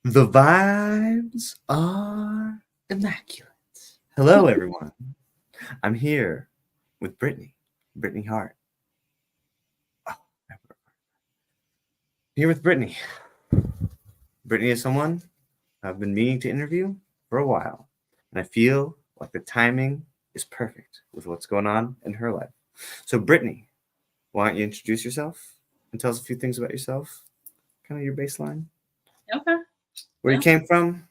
The vibes are immaculate. Hello, everyone. I'm here with Brittany Hart. Oh, here with Brittany. Brittany is someone I've been meaning to interview for a while, and I feel like the timing is perfect with what's going on in her life. So, Brittany, why don't you introduce yourself and tell us a few things about yourself, kind of your baseline, Okay. where you Well, came from,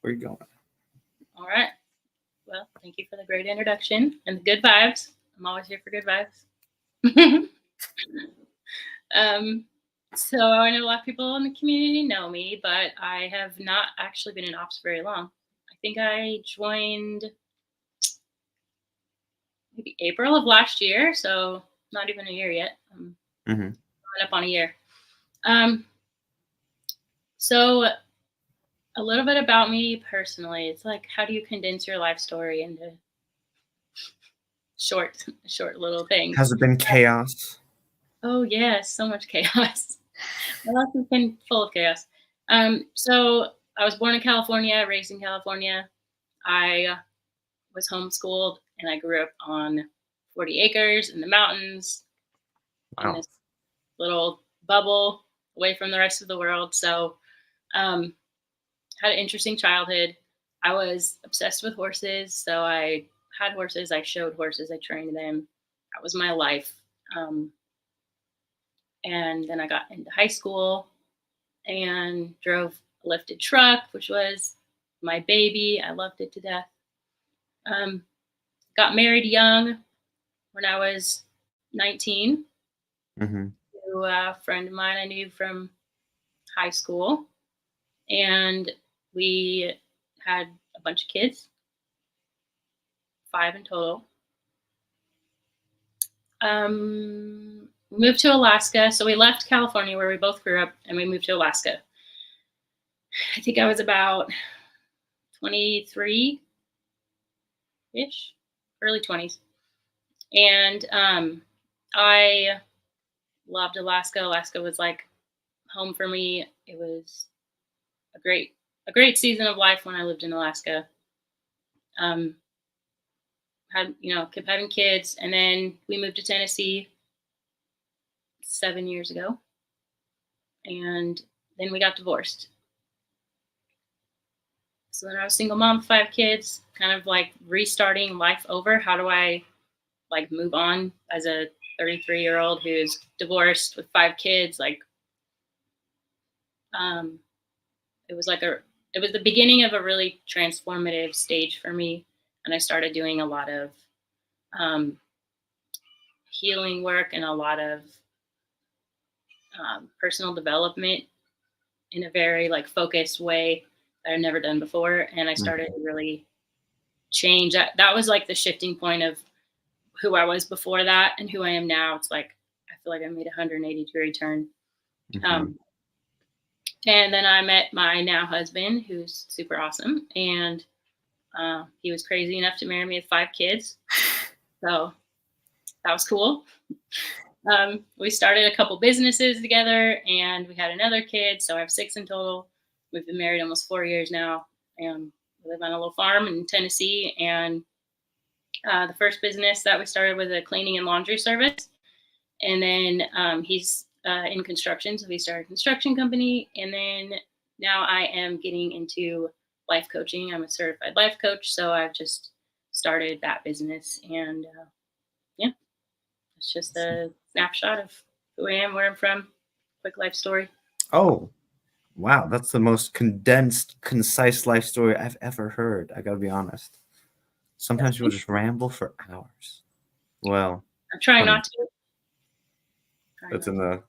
where you're going. all right. Well, thank you for the great introduction and the good vibes. I'm always here for good vibes. um, so I know a lot of people in the community know me, but I have not actually been in ops very long. I think I joined maybe April of last year, so not even a year yet. I'm coming up on a year. So a little bit about me personally. It's like, how do you condense your life story into short little things? Has it been chaos? Oh yes, so much chaos. My life has been full of chaos. So I was born in California, raised in California. I was homeschooled, and I grew up on 40 acres in the mountains, in Wow. this little bubble away from the rest of the world. So, had an interesting childhood. I was obsessed with horses, so I had horses. I showed horses. I trained them. That was my life. And then I got into high school and drove a lifted truck, which was my baby. I loved it to death. Got married young when I was 19 to a friend of mine I knew from high school. And we had a bunch of kids, 5 in total. We moved to Alaska. So we left California where we both grew up and we moved to Alaska. I think I was about 23-ish, early 20s. And I loved Alaska. Alaska was like home for me. It was a great season of life when I lived in Alaska. Kept having kids, and then we moved to Tennessee 7 years ago, and then we got divorced. So then I was a single mom, 5 kids, kind of like restarting life over. How do I like move on as a 33-year-old who's divorced with 5 kids? Like, it was the beginning of a really transformative stage for me, and I started doing a lot of healing work and a lot of personal development in a very like focused way that I'd never done before. And I started to really change. That was like the shifting point of who I was before that and who I am now. It's like, I feel like I made a 180-degree turn. And then I met my now husband, who's super awesome. And he was crazy enough to marry me with 5 kids. So that was cool. We started a couple businesses together and we had another kid. So I have 6 in total. We've been married almost 4 years now. And we live on a little farm in Tennessee. And the first business that we started was a cleaning and laundry service. And then he's in construction. So we started a construction company. And then now I am getting into life coaching. I'm a certified life coach. So I've just started that business. And it's just a snapshot of who I am, where I'm from, quick life story. Oh, wow. That's the most condensed, concise life story I've ever heard. I got to be honest. Sometimes people just ramble for hours. Well, I'm trying not to. It's in the,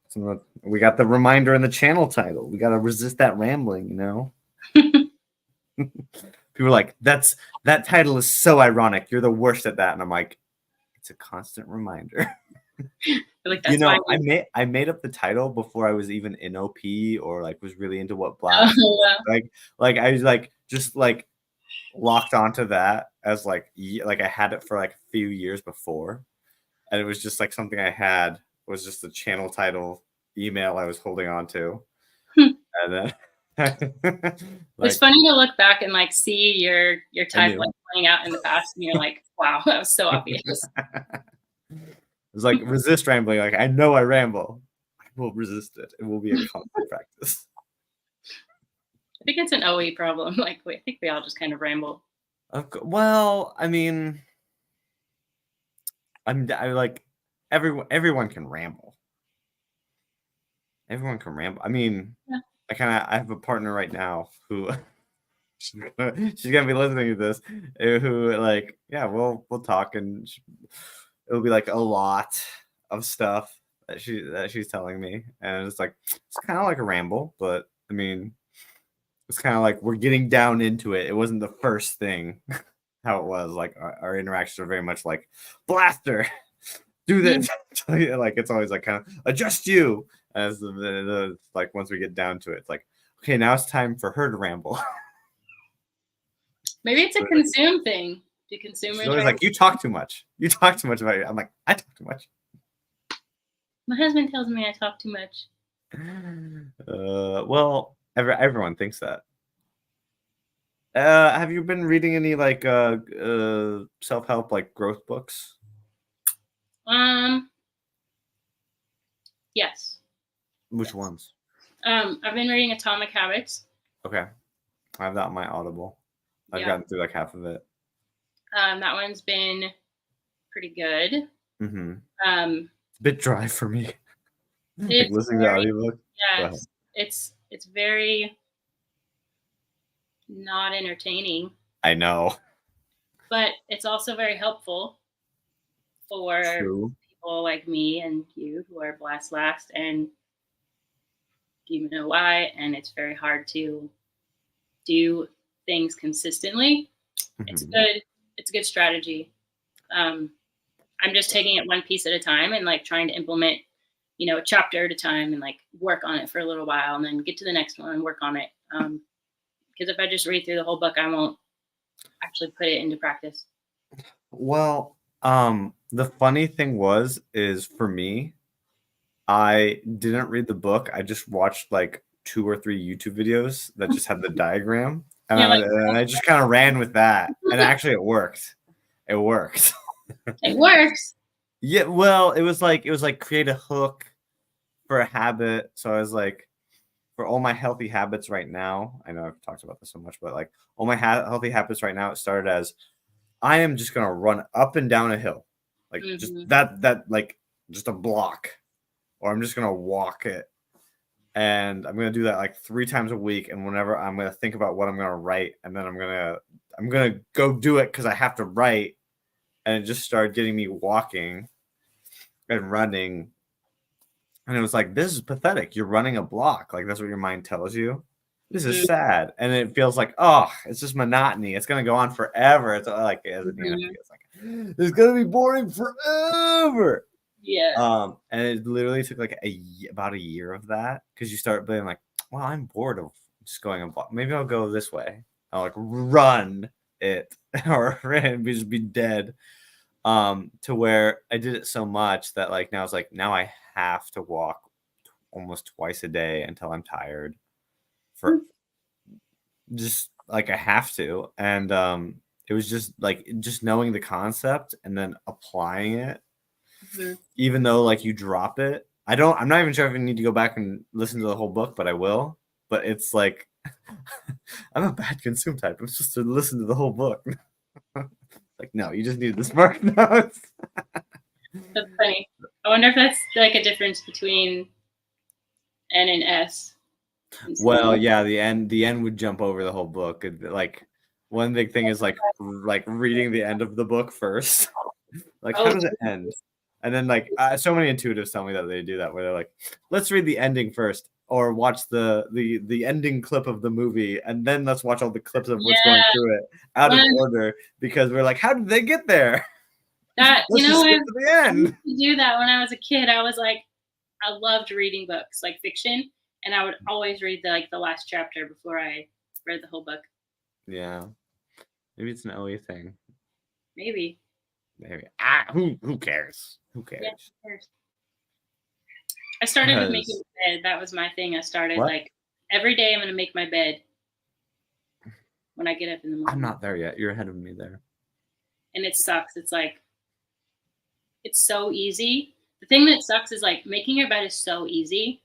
we got the reminder in the channel title. We got to resist that rambling, you know? People are like, that title is so ironic. You're the worst at that. And I'm like, it's a constant reminder. Like, that's I made up the title before I was even in OP or like was really into what Black. Like I was like just like locked onto that as like I had it for like a few years before, and it was just like something I had was just the channel title email I was holding on to, and It's funny to look back and like see your type like playing out in the past, and you're like, wow, that was so obvious. It's like resist rambling. Like I know I ramble. I will resist it. It will be a constant practice. I think it's an OE problem. Like I think we all just kind of ramble. Well, I mean, I like everyone can ramble. Everyone can ramble. I mean, Yeah. I have a partner right now who she's gonna be listening to this. Who like, yeah, we'll talk, and it'll be like a lot of stuff that she's telling me, and it's like it's kind of like a ramble, but I mean, it's kind of like we're getting down into it. It wasn't the first thing how it was. Like our interactions are very much like blaster. Do this. Like it's always like kind of adjust you as the like once we get down to it, it's like okay, now it's time for her to ramble. Maybe it's a consume thing. Do consumers? She's always like, you talk too much. You talk too much about it. I'm like, I talk too much. My husband tells me I talk too much. Well, everyone thinks that. Have you been reading any like self-help like growth books? Yes. Which ones? I've been reading Atomic Habits. Okay. I have that on my Audible. I've gotten through like half of it. That one's been pretty good. Mm-hmm. A bit dry for me. Like listening to audiobook. Yes. It's very not entertaining. I know. But it's also very helpful for people like me and you who are blessed last and you know why, and it's very hard to do things consistently. Mm-hmm. It's a good strategy. I'm just taking it one piece at a time and like trying to implement, a chapter at a time and like work on it for a little while and then get to the next one and work on it. Because if I just read through the whole book, I won't actually put it into practice. Well, the funny thing is for me, I didn't read the book. I just watched like 2 or 3 YouTube videos that just had the diagram. And, and I just kind of ran with that. And actually it worked. It worked. It works. Yeah, well, it was like create a hook for a habit. So I was like, for all my healthy habits right now, I know I've talked about this so much, but like all my healthy habits right now, it started as I am just gonna run up and down a hill, like just that like just a block, or I'm just gonna walk it, and I'm gonna do that like 3 times a week. And whenever I'm gonna think about what I'm gonna write, and then I'm gonna go do it because I have to write, and it just started getting me walking and running. And it was like, this is pathetic. You're running a block. Like, that's what your mind tells you. This is sad. And it feels like, oh, it's just monotony. It's going to go on forever. It's like, as an ENFP, it's like, it's going to be boring forever. Yeah. And it literally took like about a year of that because you start being like, well, I'm bored of just going a block. Maybe I'll go this way. I'll like run it or just be dead. To where I did it so much that like now it's like now I have to walk almost twice a day until I'm tired. For just like I have to, and it was just like just knowing the concept and then applying it. Mm-hmm. Even though like you drop it, I'm not even sure if I need to go back and listen to the whole book, but I will. But it's like I'm a bad consume type. I'm supposed to listen to the whole book. Like, no, you just need the smart notes. That's funny. I wonder if that's like a difference between N and S. Well, yeah, the end would jump over the whole book. Like one big thing is like reading the end of the book first. Like, how does it end? And then like so many intuitives tell me that they do that, where they're like, let's read the ending first, or watch the ending clip of the movie, and then let's watch all the clips of what's going through it out of order, because we're like, how did they get there? That let's just get to the end. I used to do that when I was a kid. I was like, I loved reading books, like fiction, and I would always read the last chapter before I read the whole book. Yeah, maybe it's an OE thing. Maybe. Who cares? Who cares? Yeah, who cares? I started with making bed. That was my thing. I started like every day I'm going to make my bed when I get up in the morning. I'm not there yet. You're ahead of me there. And it sucks. It's like, it's so easy. The thing that sucks is like making your bed is so easy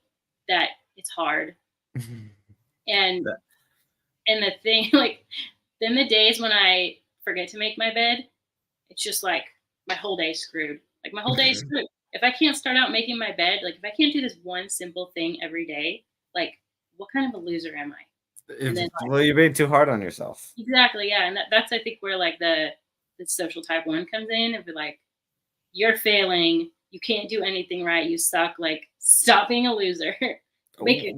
that it's hard. And and the thing, like, then the days when I forget to make my bed, it's just like my whole day's screwed. Like my whole day's screwed. If I can't start out making my bed, like if I can't do this one simple thing every day, like what kind of a loser am I? And then, Well, you're being too hard on yourself. exactly, yeah. And that's I think where like the social type 1 comes in and be like, you're failing, you can't do anything right, you suck, like stop being a loser. Make it.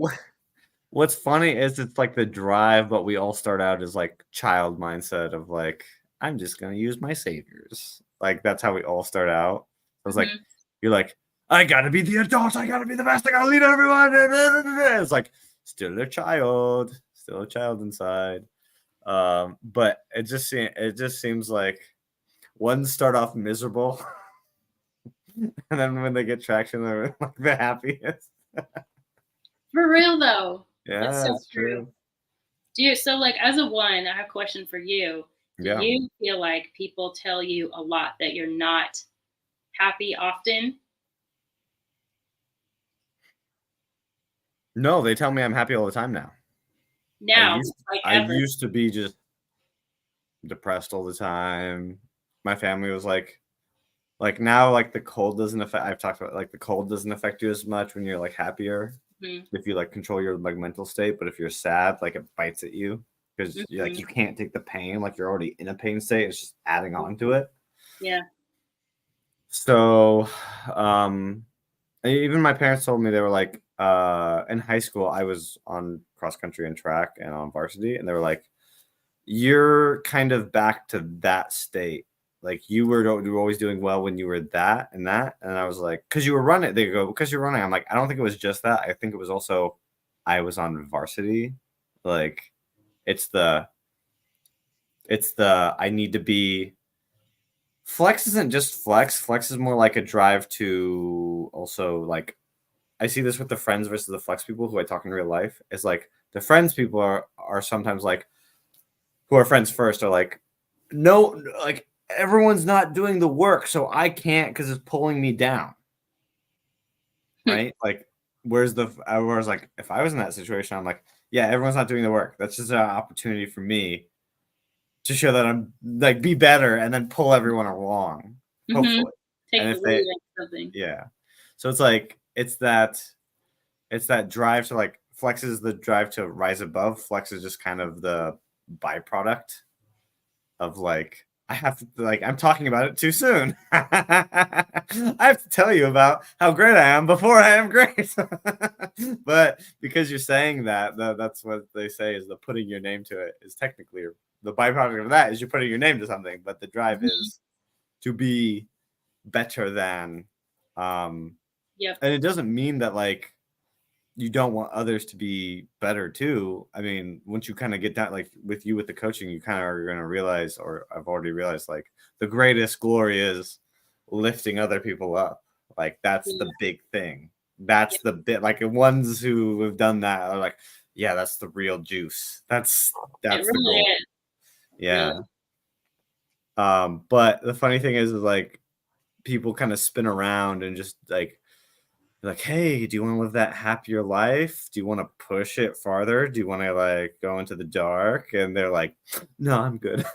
What's funny is it's like the drive, but we all start out as like child mindset of like, I'm just gonna use my saviors. Like that's how we all start out. I was like, you're like, I gotta be the adult, I gotta be the best, I gotta lead everyone. It's like still a child inside. But it just seems like ones start off miserable, and then when they get traction, they're like the happiest. For real though. Yeah, it's so true. So like as a 1, I have a question for you. Do you feel like people tell you a lot that you're not happy often? No, they tell me I'm happy all the time now. Now, I used to be just depressed all the time. My family was like now, like the cold doesn't affect. I've talked about like the cold doesn't affect you as much when you're like happier. If you like control your like mental state, but if you're sad, like it bites at you because you're like you can't take the pain. Like you're already in a pain state. It's just adding on to it. Yeah. So, even my parents told me they were like, in high school, I was on cross country and track and on varsity, and they were like, you're kind of back to that state. Like you were always doing well when you were that. And I was like, because you were running. They go, because you're running. I'm like, I don't think it was just that. I think it was also I was on varsity. Like it's the I need to be. Flex isn't just flex. Flex is more like a drive to also like. I see this with the friends versus the flex people who I talk in real life. It's like the friends people are sometimes like, who are friends first are like, no, like everyone's not doing the work, so I can't because it's pulling me down. Right? Like, whereas like, if I was in that situation, I'm like, yeah, everyone's not doing the work. That's just an opportunity for me to show that I'm like be better and then pull everyone along. Hopefully. Take and the lead on something. Yeah. So it's like it's that drive to like flex is the drive to rise above. Flex is just kind of the byproduct of like I have to like I'm talking about it too soon. I have to tell you about how great I am before I am great. But because you're saying that's what they say is the putting your name to it is technically the byproduct of that is you're putting your name to something, but the drive is to be better than and it doesn't mean that like you don't want others to be better too. I mean, once you kind of get that, like with the coaching, you kind of are going to realize, or I've already realized, like the greatest glory is lifting other people up. Like that's the big thing. That's the bit, like the ones who have done that are like, yeah, that's the real juice. That's really the goal. is. Yeah. But the funny thing is like people kind of spin around and just like, hey, do you want to live that happier life? Do you want to push it farther? Do you want to like go into the dark? And they're like, no, I'm good.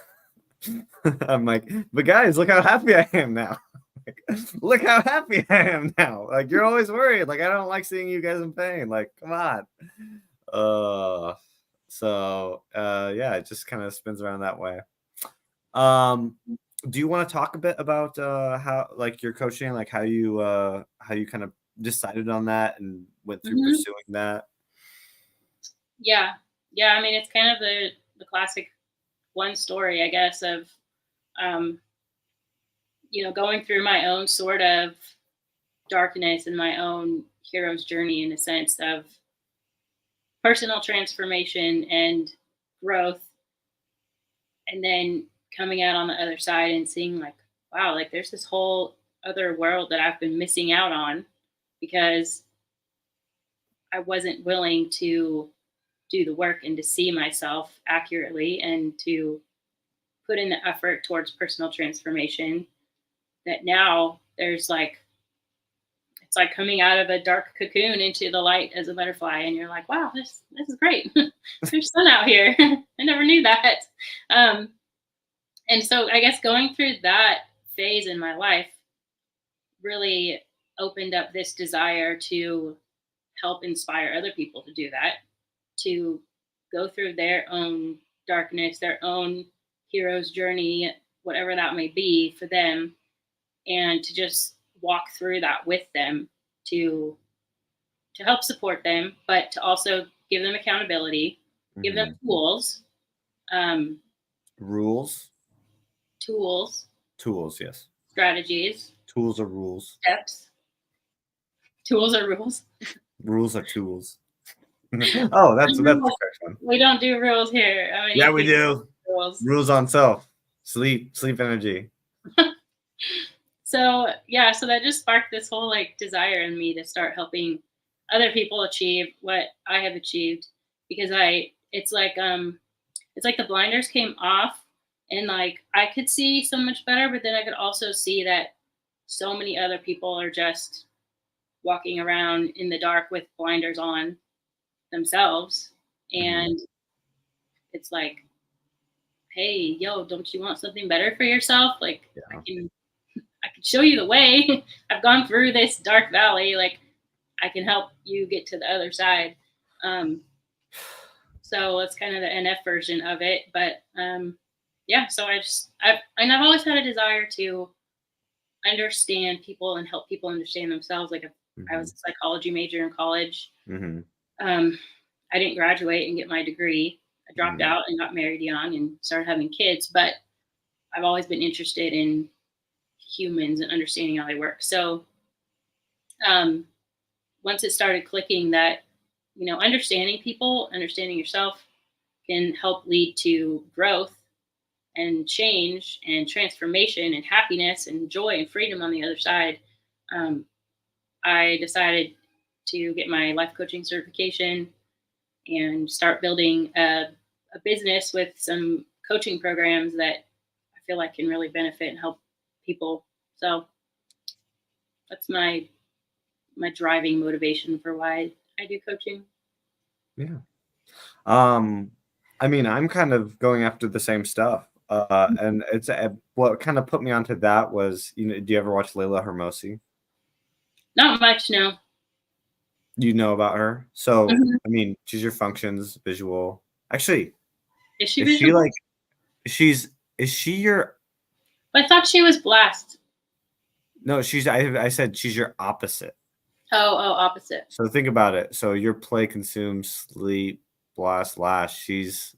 I'm like, but guys, look how happy I am now. Like, look how happy I am now. Like you're always worried. Like I don't like seeing you guys in pain. Like come on. Yeah, it just kind of spins around that way. Do you want to talk a bit about how like your coaching, like how you kind of decided on that and went through pursuing that? Yeah. I mean, it's kind of the classic one story, I guess, of going through my own sort of darkness and my own hero's journey in a sense of personal transformation and growth, and then coming out on the other side and seeing like, wow, like there's this whole other world that I've been missing out on because I wasn't willing to do the work and to see myself accurately and to put in the effort towards personal transformation, that now there's like, it's like coming out of a dark cocoon into the light as a butterfly, and you're like, wow, this is great. There's sun out here. I never knew that. Um, and so I guess going through that phase in my life really opened up this desire to help inspire other people to do that, to go through their own darkness, their own hero's journey, whatever that may be for them, and to just walk through that with them, to help support them, but to also give them accountability, give them tools, um, Rules. tools, Tools, yes. strategies, Tools are rules. steps. Tools are rules. Rules are tools. Oh, that's the correct one. We don't do rules here. I mean, Yeah, we do. rules. Rules on self. Sleep energy. So yeah, so that just sparked this whole like desire in me to start helping other people achieve what I have achieved, because it's like the blinders came off, and like I could see so much better, but then I could also see that so many other people are just walking around in the dark with blinders on themselves. And it's like, hey, yo, don't you want something better for yourself? Like, Yeah. I can show you the way. I've gone through this dark valley. Like, I can help you get to the other side. So it's kind of the NF version of it. But yeah, so I've always had a desire to understand people and help people understand themselves. Like, I was a psychology major in college. I didn't graduate and get my degree. I dropped out and got married young and started having kids. But I've always been interested in humans and understanding how they work. So once it started clicking that, understanding people, understanding yourself can help lead to growth and change and transformation and happiness and joy and freedom on the other side, I decided to get my life coaching certification and start building a business with some coaching programs that I feel like can really benefit and help people. So that's my driving motivation for why I do coaching. Yeah. I mean, I'm kind of going after the same stuff. And it's what kind of put me onto that was, do you ever watch Layla Hermosi? Not much, no. You know about her? So, I mean, she's your functions visual. Actually, is she like, is she your? I thought she was blast. No, I said she's your opposite. Oh, opposite. So think about it. So your play, consume, sleep, blast, last. She's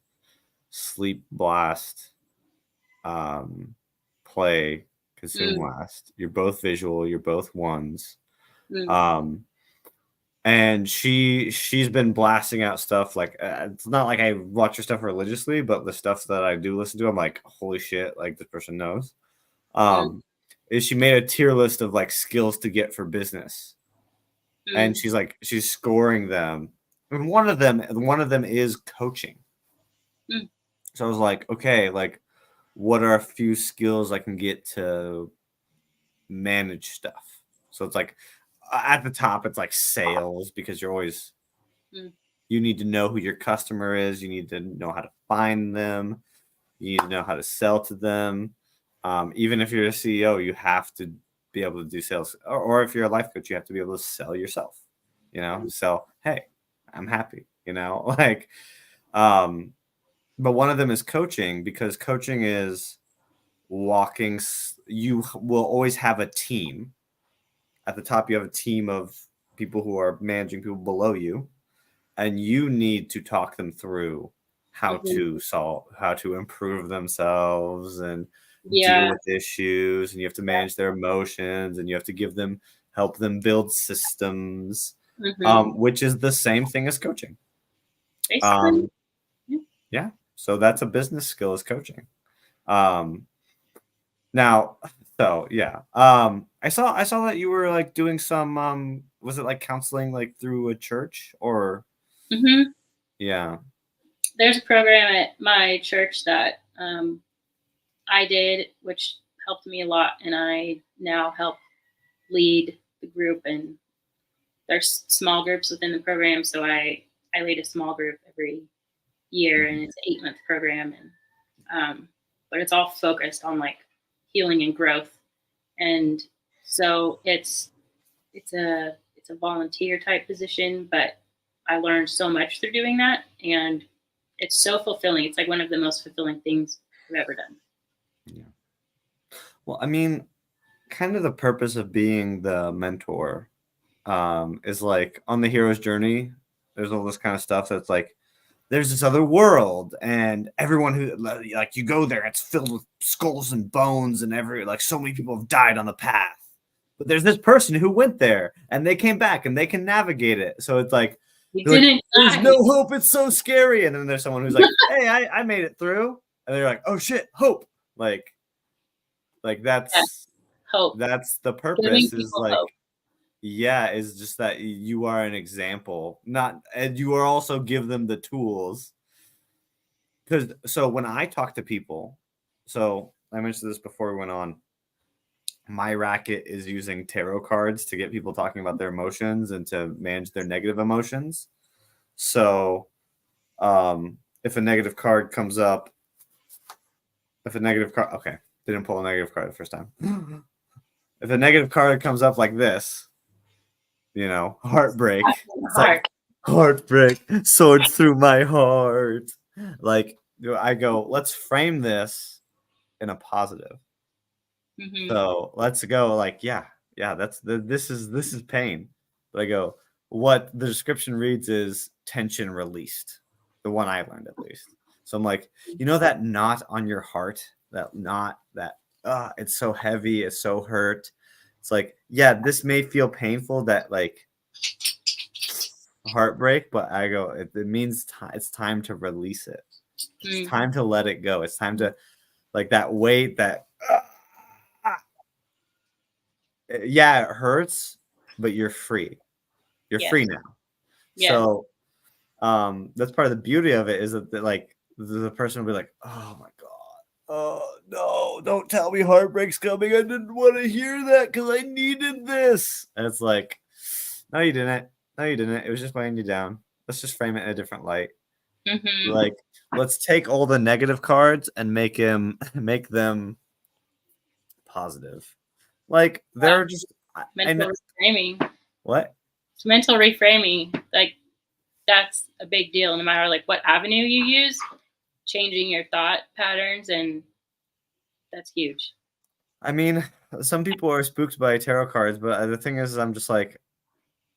sleep, blast, play, consume, last. You're both visual. You're both ones. And she's been blasting out stuff like it's not like I watch her stuff religiously, but the stuff that I do listen to, I'm like, holy shit, like this person knows. Is she made a tier list of like skills to get for business, and she's scoring them, and one of them is coaching. So I was like, okay, like what are a few skills I can get to manage stuff? So it's like at the top, it's like sales, because you're always you need to know who your customer is. You need to know how to find them. You need to know how to sell to them. Even if you're a CEO, you have to be able to do sales. Or if you're a life coach, you have to be able to sell yourself. Sell, hey, I'm happy. Like, but one of them is coaching, because coaching is walking. You will always have a team. At the top, you have a team of people who are managing people below you, and you need to talk them through how to improve themselves and deal with issues, and you have to manage their emotions, and you have to help them build systems, which is the same thing as coaching. Yeah. So that's a business skill, is coaching. Now, so yeah, I saw that you were like doing some, was it like counseling like through a church or? Yeah. There's a program at my church that I did, which helped me a lot, and I now help lead the group. And there's small groups within the program, so I lead a small group every year, and it's an 8-month program, and but it's all focused on like healing and growth. And so it's a volunteer type position, but I learned so much through doing that, and it's so fulfilling. It's like one of the most fulfilling things I've ever done. Yeah. Well, I mean, kind of the purpose of being the mentor is like on the hero's journey. There's all this kind of stuff that's like there's this other world, and everyone who like you go there, it's filled with skulls and bones, and like so many people have died on the path. But there's this person who went there, and they came back, and they can navigate it. So it's like, We like didn't there's die. no hope. It's so scary. And then there's someone who's like, hey, I made it through, and they're like, oh shit, hope. Like that's Yes. Hope. that's the Giving purpose. Is people like, hope. yeah, is just that you are an example, not, and you are also give them the tools. Because so when I talk to people, so I mentioned this before we went on, my racket is using tarot cards to get people talking about their emotions and to manage their negative emotions. So if a negative card comes up, okay, didn't pull a negative card the first time. If a negative card comes up like this, heartbreak. It's like heartbreak, sword through my heart. Like I go, let's frame this in a positive. Mm-hmm. So let's go. Like, yeah, this is pain. But I go, what the description reads is tension released. The one I learned at least. So I'm like, that knot on your heart, that knot that it's so heavy, it's so hurt. It's like, yeah, this may feel painful, that like heartbreak, but I go, it means it's time to release it. It's time to let it go. It's time to, like, that weight that yeah, it hurts, but you're free. You're free now. Yes. So that's part of the beauty of it, is that like the person will be like, oh my god, oh no, don't tell me heartbreak's coming. I didn't want to hear that because I needed this. And it's like, no, you didn't. It was just weighing you down. Let's just frame it in a different light. Mm-hmm. Like, let's take all the negative cards and make them positive. Like, they're just mental reframing. What? It's mental reframing. Like, that's a big deal. No matter like what avenue you use, changing your thought patterns, and that's huge. I mean, some people are spooked by tarot cards, but the thing is, I'm just like,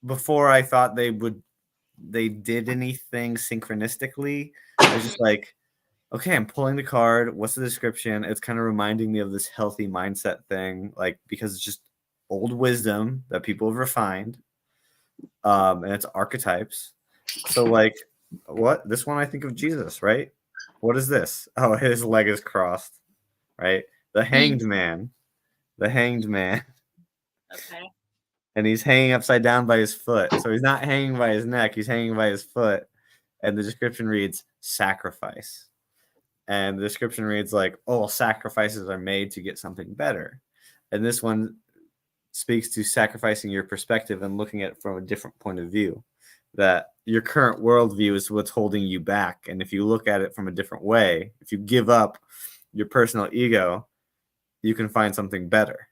before I thought they did anything synchronistically, I was just like, okay, I'm pulling the card. What's the description? It's kind of reminding me of this healthy mindset thing, like, because it's just old wisdom that people have refined. And it's archetypes. So like, what? This one, I think of Jesus, right? What is this? Oh, his leg is crossed, right? The hanged man. Okay. And he's hanging upside down by his foot. So he's not hanging by his neck, he's hanging by his foot. And the description reads sacrifice. And the description reads like, oh, sacrifices are made to get something better. And this one speaks to sacrificing your perspective and looking at it from a different point of view. That your current worldview is what's holding you back. And if you look at it from a different way, if you give up your personal ego, you can find something better.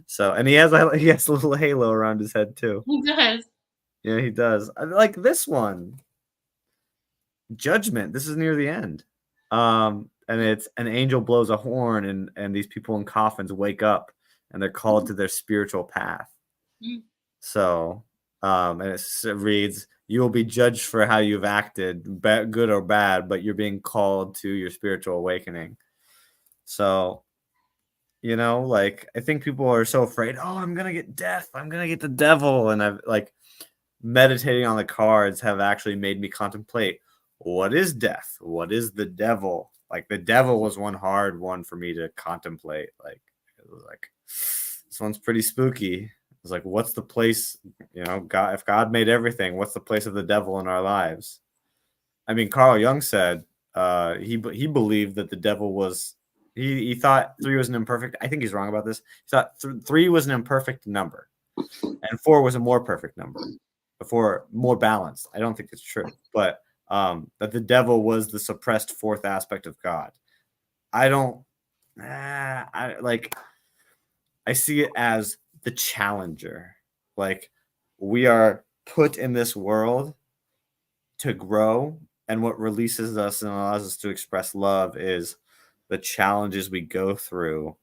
So, and he has a little halo around his head too. He does. Yeah, he does. I like this one. Judgment. This is near the end. And it's an angel blows a horn, and these people in coffins wake up, and they're called to their spiritual path. So, and it reads, you will be judged for how you've acted, good or bad, but you're being called to your spiritual awakening. So, like, I think people are so afraid, oh, I'm going to get death. I'm going to get the devil. And I've like meditating on the cards have actually made me contemplate, what is death? What is the devil? Like, the devil was one hard one for me to contemplate. Like, it was like, this one's pretty spooky. It's like, what's the place, God, if God made everything, what's the place of the devil in our lives? I mean, Carl Jung said he believed that the devil was, he thought 3 was an imperfect, I think he's wrong about this. He thought 3 was an imperfect number and 4 was a more perfect number, before more balanced. I don't think it's true, but that the devil was the suppressed 4th aspect of God. I don't, I see it as the challenger. Like, we are put in this world to grow, and what releases us and allows us to express love is the challenges we go through,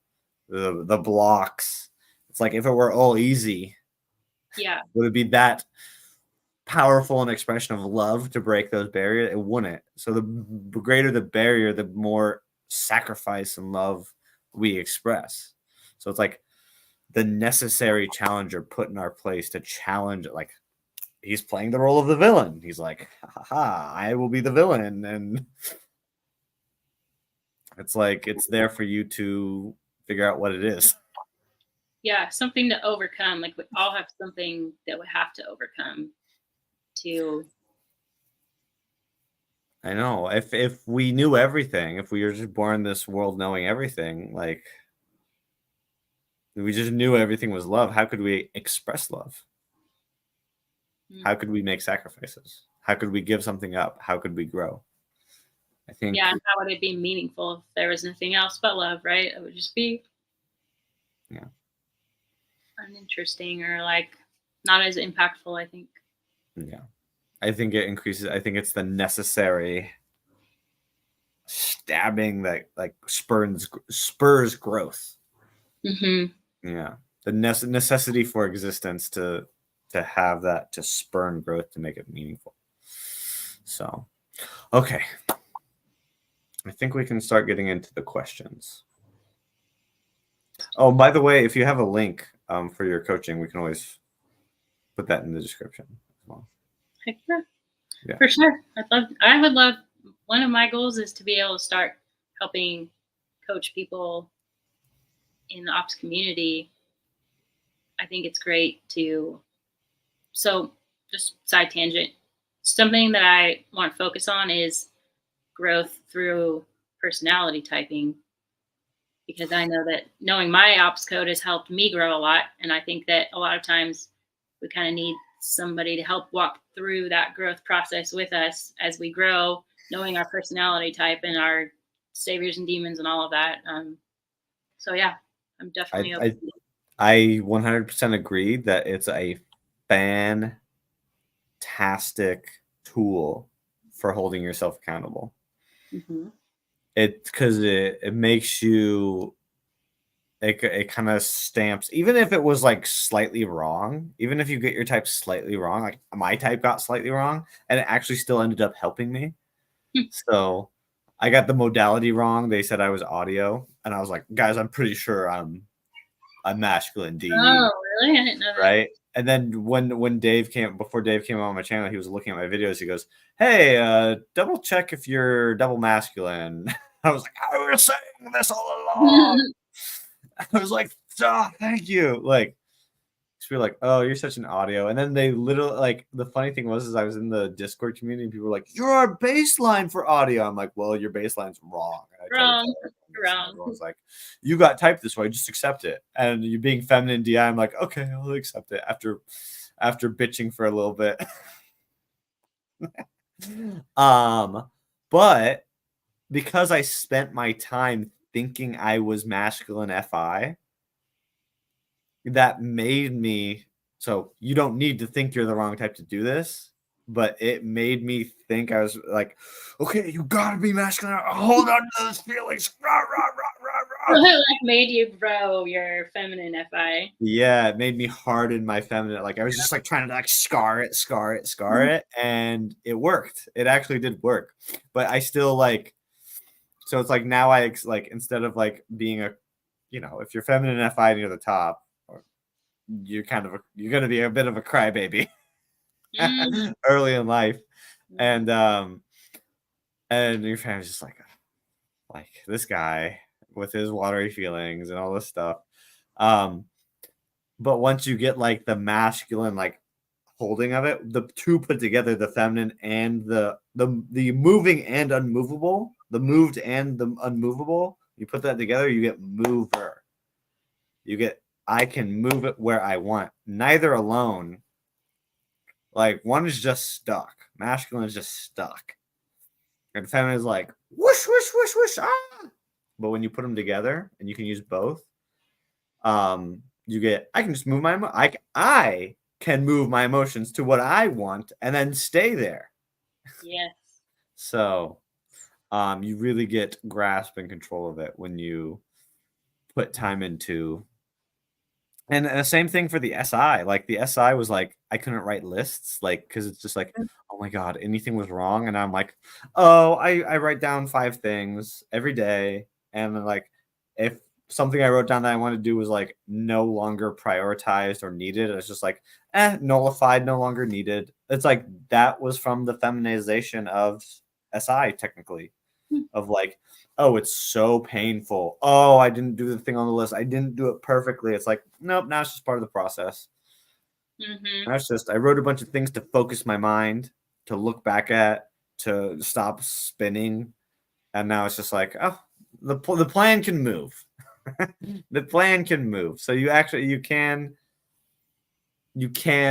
the blocks. It's like, if it were all easy, Yeah. would it be that powerful an expression of love to break those barriers? It wouldn't. So the greater the barrier, the more sacrifice and love we express. So it's like the necessary challenger put in our place to challenge it. Like, he's playing the role of the villain. He's like, ha ha, I will be the villain. And it's like, it's there for you to figure out what it is. Yeah, something to overcome. Like, we all have something that we have to overcome to. I know. If we knew everything, if we were just born in this world knowing everything, like, we just knew everything was love, how could we express love? How could we make sacrifices? How could we give something up? How could we grow? I think. Yeah, and how would it be meaningful if there was nothing else but love, right? It would just be uninteresting, or like not as impactful, I think. Yeah. I think it increases. I think it's the necessary stabbing that like spurs growth. Mm-hmm. Yeah. The necessity for existence to have that, to spurn growth, to make it meaningful. So, okay. I think we can start getting into the questions. Oh, by the way, if you have a link for your coaching, we can always put that in the description as well. Heck yeah. For sure. I would love, one of my goals is to be able to start helping coach people in the ops community. I think it's great to, so just side tangent, something that I want to focus on is growth through personality typing, because I know that knowing my ops code has helped me grow a lot. And I think that a lot of times we kind of need somebody to help walk through that growth process with us as we grow, knowing our personality type and our saviors and demons and all of that. So yeah, I'm definitely open. I 100% agree that it's a fantastic tool for holding yourself accountable. Mm-hmm. Because it makes you, it kind of stamps, even if it was like slightly wrong, even if you get your type slightly wrong, like my type got slightly wrong, and it actually still ended up helping me. So I got the modality wrong. They said I was audio, and I was like, guys, I'm pretty sure I'm masculine DE. Oh, really? I didn't know that. Right. And then before Dave came on my channel, he was looking at my videos. He goes, hey, double check if you're double masculine. I was like, I was saying this all along. I was like, oh, thank you. Like, we were like, oh, you're such an audio. And then they literally, like, the funny thing was, is I was in the Discord community and people were like, you're our baseline for audio. I'm like, well, your baseline's wrong. Wrong. I was like, you got typed this way, just accept it. And you being feminine DI, I'm like, okay, I'll accept it after bitching for a little bit. But because I spent my time thinking I was masculine FI, that made me, so you don't need to think you're the wrong type to do this, but it made me think I was like, okay, you gotta be masculine. Hold on to those feelings. Rah, rah, rah, rah, rah. It like made you grow your feminine FI. Yeah, it made me harden my feminine. Like, I was just like trying to like scar it, and it worked. It actually did work. But I still like, so it's like now I like, instead of like being a, if you're feminine FI near the top, you're going to be a bit of a crybaby early in life. And your family's just like this guy with his watery feelings and all this stuff. But once you get like the masculine like holding of it, the two put together, the feminine and the moving and unmovable, the moved and the unmovable, you put that together, you get mover. You get I can move it where I want. Neither alone. Like one is just stuck. Masculine is just stuck. And feminine is like whoosh, whoosh, whoosh, whoosh. Ah! But when you put them together and you can use both, you get I can just move I can move my emotions to what I want and then stay there. Yes. So you really get grasp and control of it when you put time into. And the same thing for the SI. Like the SI was like I couldn't write lists, like because it's just like, oh my god, anything was wrong, and I'm like, oh, I write down 5 things every day, and like if something I wrote down that I wanted to do was like no longer prioritized or needed, it's just like nullified, no longer needed. It's like that was from the feminization of SI technically, of like, oh, it's so painful. Oh, I didn't do the thing on the list. I didn't do it perfectly. It's like, nope, now it's just part of the process. Mm-hmm. That's just, I wrote a bunch of things to focus my mind, to look back at, to stop spinning. And now it's just like, oh, the plan can move. The plan can move. So you can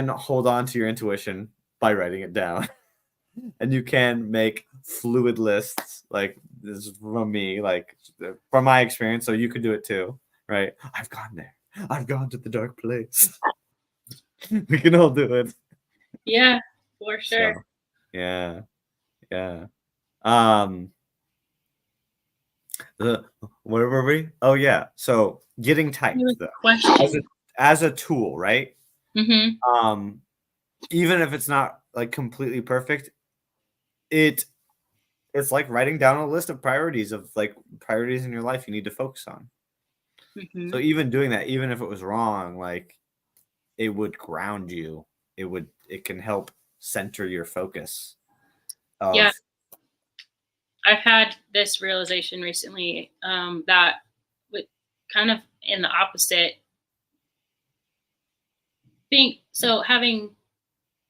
hold on to your intuition by writing it down. And you can make fluid lists, like this is from me, like from my experience, so you could do it too, right? I've gone there, I've gone to the dark place. We can all do it. Yeah, for sure. So, yeah where were we? Oh yeah, so getting typed though Question. as a tool, right? Mm-hmm. Even if it's not like completely perfect, it's like writing down a list of priorities in your life you need to focus on. Mm-hmm. So even doing that, even if it was wrong, like it would ground you. It can help center your focus. Yeah. I've had this realization recently that with kind of in the opposite thing. So having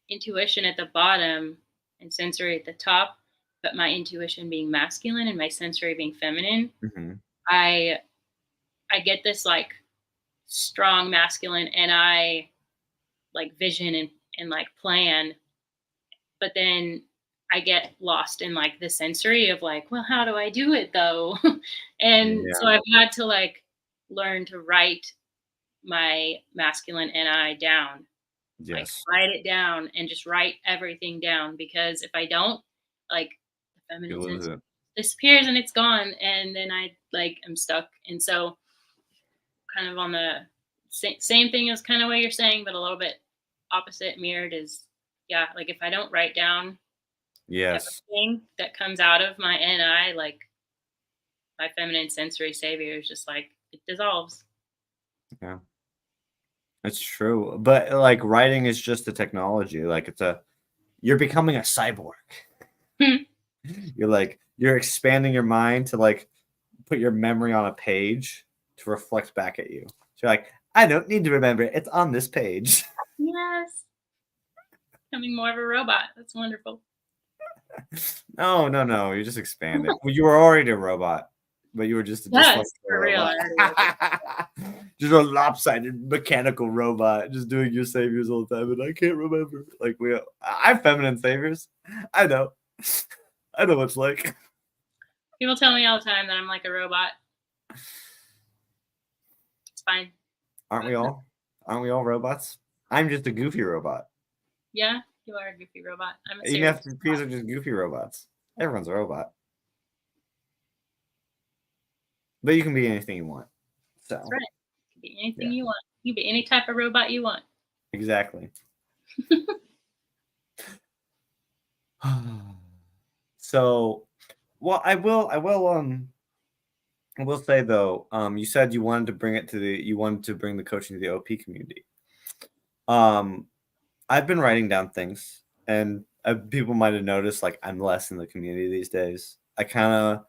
intuition at the bottom and sensory at the top, but my intuition being masculine and my sensory being feminine, Mm-hmm. I get this like strong masculine and I like vision and like plan, but then I get lost in like the sensory of like, well, how do I do it though? And so I've had to like learn to write my masculine NI down. Yes. Like write it down and just write everything down, because if I don't, like the feminine sense disappears and it's gone, and then I like I'm stuck. And so kind of on the same thing as kind of what you're saying, but a little bit opposite mirrored is, yeah, like if I don't write down everything that comes out of my NI, like my feminine sensory savior is just like it dissolves. Yeah. It's true. But like writing is just a technology. Like you're becoming a cyborg. You're expanding your mind to like put your memory on a page to reflect back at you. So you're like, I don't need to remember it. It's on this page. Yes. Becoming more of a robot. That's wonderful. No. You just expanded. Well, you were already a robot, but you were just for real. Just a lopsided mechanical robot, just doing your saviors all the time, and I can't remember. Like I have feminine saviors. I know what it's like. People tell me all the time that I'm like a robot. It's fine. Aren't we all? Aren't we all robots? I'm just a goofy robot. Yeah, you are a goofy robot. I'm a ESFPs are just goofy robots. Everyone's a robot. But you can be anything you want. So that's right. You can be anything you want. You can be any type of robot you want. Exactly. So, well, I will say though, you said you wanted to bring the coaching to the OP community. I've been writing down things, and people might have noticed like I'm less in the community these days. I kind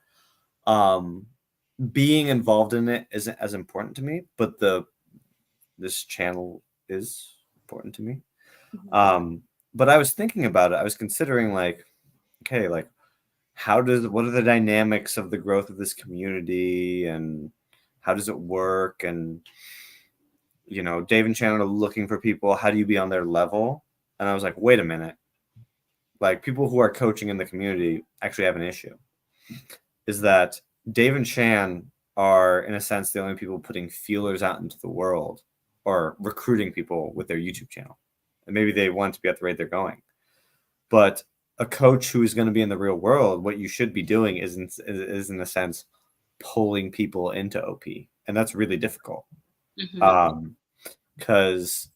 of being involved in it isn't as important to me, but the this channel is important to me. Mm-hmm. But I was thinking about it. I was considering like, okay, like what are the dynamics of the growth of this community and how does it work? And, you know, Dave and Shannon are looking for people. How do you be on their level? And I was like, wait a minute. Like people who are coaching in the community actually have an issue. Is that Dave and Shan are, in a sense, the only people putting feelers out into the world or recruiting people with their YouTube channel. And maybe they want to be at the rate they're going. But a coach who is going to be in the real world, what you should be doing is in a sense, pulling people into OP. And that's really difficult. Mm-hmm. Because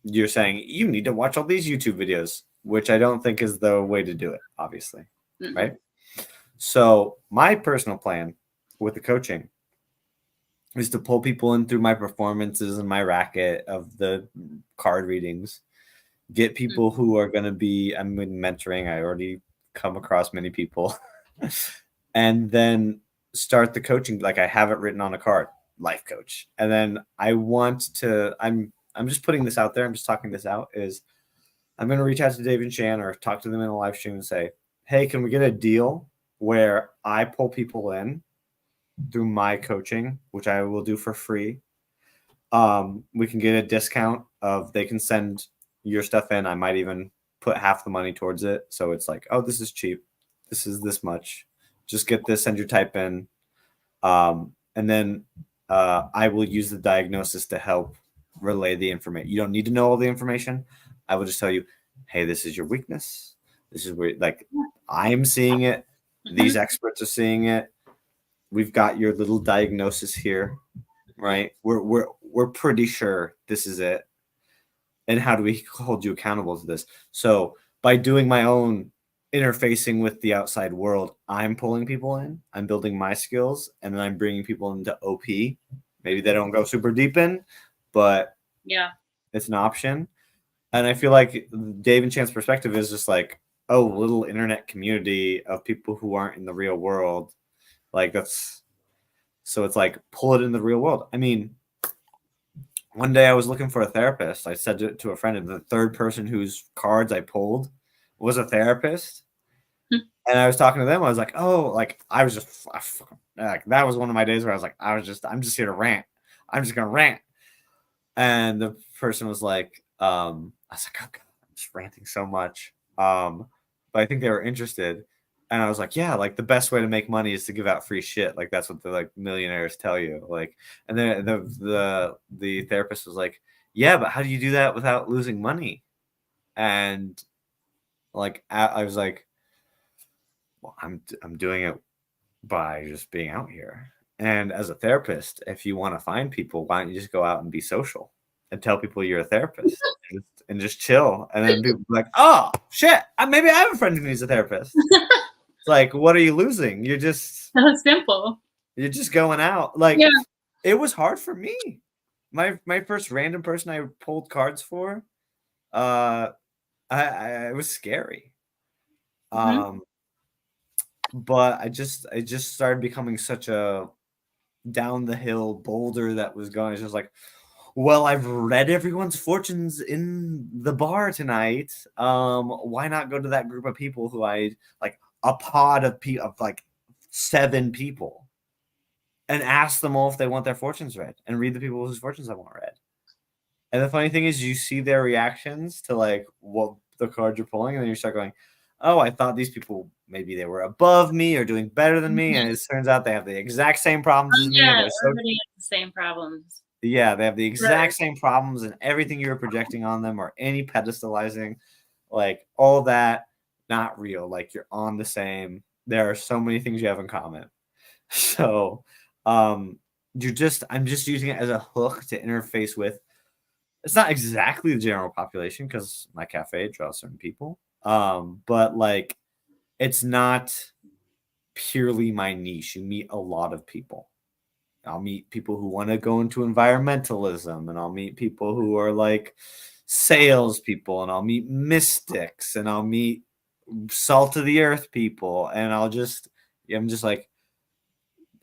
you're saying you need to watch all these YouTube videos, which I don't think is the way to do it, obviously. Mm-hmm. Right? So my personal plan with the coaching is to pull people in through my performances and my racket of the card readings, get people who are going to be, I'm mentoring. I already come across many people and then start the coaching. Like I have it written on a card, life coach. And then I'm just putting this out there. I'm just talking this out is I'm going to reach out to Dave and Shan or talk to them in a live stream and say, hey, can we get a deal where I pull people in through my coaching, which I will do for free. We can get a discount of they can send your stuff in. I might even put half the money towards it. So it's like, oh, this is cheap. This is this much. Just get this, send your type in. And then I will use the diagnosis to help relay the information. You don't need to know all the information. I will just tell you, hey, this is your weakness. This is where, like, I'm seeing it. These experts are seeing it. We've got your little diagnosis here, right? We're pretty sure this is it. And how do we hold you accountable to this? So by doing my own interfacing with the outside world, I'm pulling people in, I'm building my skills, and then I'm bringing people into OP. Maybe they don't go super deep in, but yeah, it's an option. And I feel like Dave and Chan's perspective is just like, oh, little internet community of people who aren't in the real world. Like that's, so it's like, pull it in the real world. I mean, one day I was looking for a therapist. I said to a friend, and the third person whose cards I pulled was a therapist. And I was talking to them. I was like, oh, like I was just, like, that was one of my days where I was like, I'm just here to rant. I'm just going to rant. And the person was like, I was like, oh God, I'm just ranting so much. But I think they were interested. And I was like, yeah, like the best way to make money is to give out free shit. Like that's what the like millionaires tell you. Like, and then the therapist was like, yeah, but how do you do that without losing money? And like I was like, well, I'm doing it by just being out here. And as a therapist, if you want to find people, why don't you just go out and be social and tell people you're a therapist and just chill? And then people be like, oh shit, maybe I have a friend who needs a therapist. It's like, what are you losing? You're just simple. You're just going out. Like, Yeah. it was hard for me. My first random person I pulled cards for, I it was scary. But I just started becoming such a down the hill boulder that was going. It's just like, well, I've read everyone's fortunes in the bar tonight. Why not go to that group of people who I like a pod of like 7 people and ask them all if they want their fortunes read and read the people whose fortunes I want read. And the funny thing is you see their reactions to like what the cards you're pulling, and then you start going, oh, I thought these people, maybe they were above me or doing better than me. And it turns out they have the exact same problems as me. Yeah, And everybody has the same problems. yeah, they have the exact same problems, and everything you're projecting on them or any pedestalizing, like all that, not real. Like you're on the same. There are so many things you have in common. So I'm just using it as a hook to interface with. It's not exactly the general population because my cafe draws certain people. But like it's not purely my niche. You meet a lot of people. I'll meet people who want to go into environmentalism, and I'll meet people who are like salespeople, and I'll meet mystics, and I'll meet salt of the earth people, and I'm just like,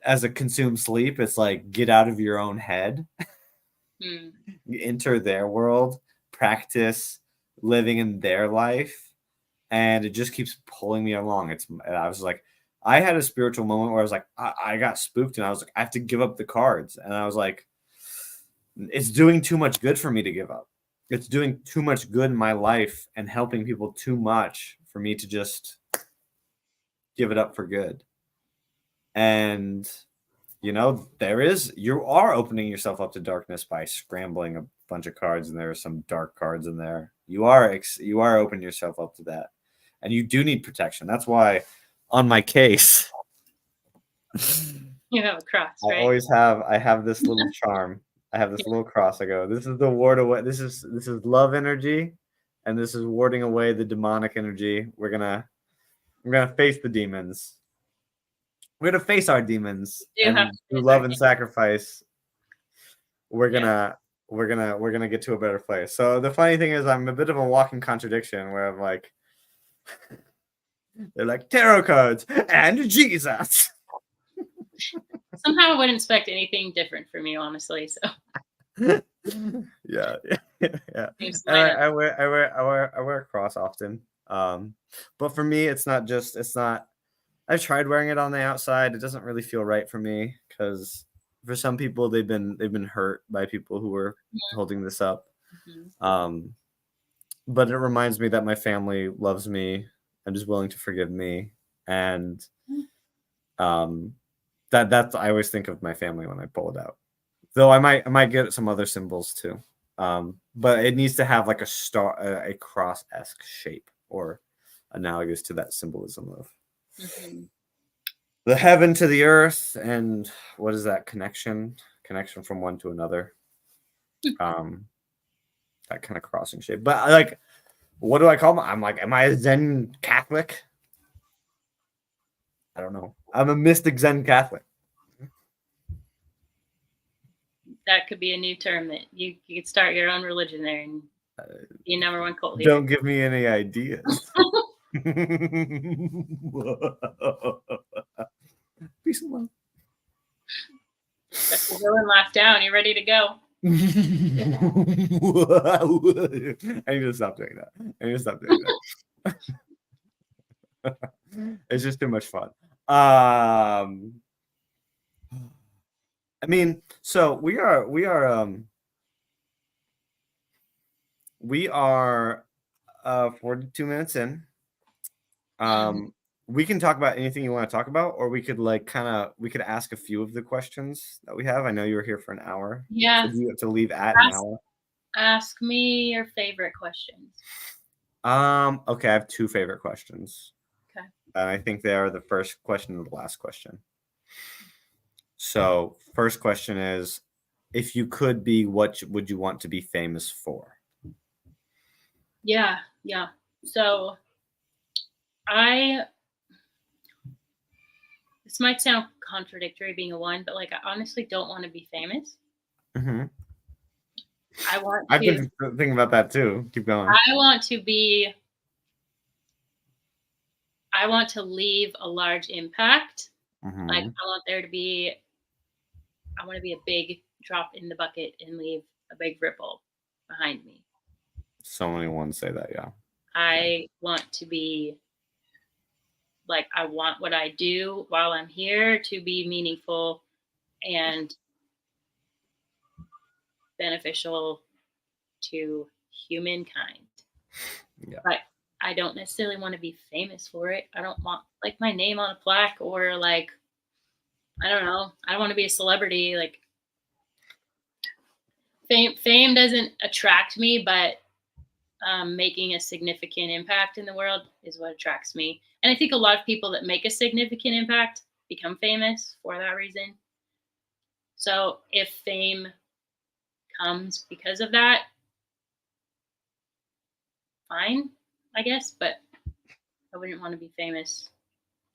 as a consume sleep, it's like get out of your own head Hmm. You enter their world, practice living in their life, and it just keeps pulling me along. I was like, I had a spiritual moment where I was like, I got spooked, and I was like, I have to give up the cards, and I was like, it's doing too much good for me to give up. It's doing too much good in my life and helping people too much for me to just give it up for good. And you are opening yourself up to darkness by scrambling a bunch of cards, and there are some dark cards in there. You are opening yourself up to that, and you do need protection. That's why on my case You have a cross, I right? always I have this little charm. I have this little cross. I go, this is the ward away. This is love energy, and this is warding away the demonic energy. We're gonna face the demons. We're gonna face our demons, You do have and to through face our love and sacrifice, we're Yeah. gonna we're gonna get to a better place. So the funny thing is, I'm a bit of a walking contradiction where I'm like, they're like tarot cards and Jesus. Somehow I wouldn't expect anything different from you, honestly. So Yeah. seems And line up. I wear a cross often. But for me, it's not. I've tried wearing it on the outside. It doesn't really feel right for me because for some people they've been hurt by people who were holding this up. Mhm. But it reminds me that my family loves me and is willing to forgive me, and um, that's I always think of my family when I pull it out. Though I might get some other symbols too, but it needs to have like a star, a cross-esque shape, or analogous to that symbolism of Mhm. the heaven to the earth, and what is that connection from one to another, um, that kind of crossing shape. But like, what do I call I'm like, am I a Zen Catholic? I don't know. I'm a mystic Zen Catholic. That could be a new term that you could start your own religion there and be number one cult leader. Don't give me any ideas. Peace and love. Got the villain laugh down. You ready to go? I need to stop doing that. It's just too much fun. I mean, so we are 42 minutes in. We can talk about anything you want to talk about, or we could we could ask a few of the questions that we have. I know you were here for an hour. Yeah. So do you have to leave at an hour? Ask me your favorite questions. Okay, I have two favorite questions. Okay. And I think they are the first question and the last question. So, first question is, if you could be, what would you want to be famous for? Yeah. So this might sound contradictory being a one, but like I honestly don't want to be famous. Mm-hmm. I've been thinking about that too. Keep going. I want to leave a large impact. Mm-hmm. Like I want to be a big drop in the bucket and leave a big ripple behind me. So many ones say that, yeah. I want to be like, I want what I do while I'm here to be meaningful and beneficial to humankind. Yeah. But I don't necessarily want to be famous for it. I don't want like my name on a plaque or like, I don't know. I don't want to be a celebrity. Like fame doesn't attract me, but making a significant impact in the world is what attracts me. And I think a lot of people that make a significant impact become famous for that reason. So if fame comes because of that, fine, I guess. But I wouldn't want to be famous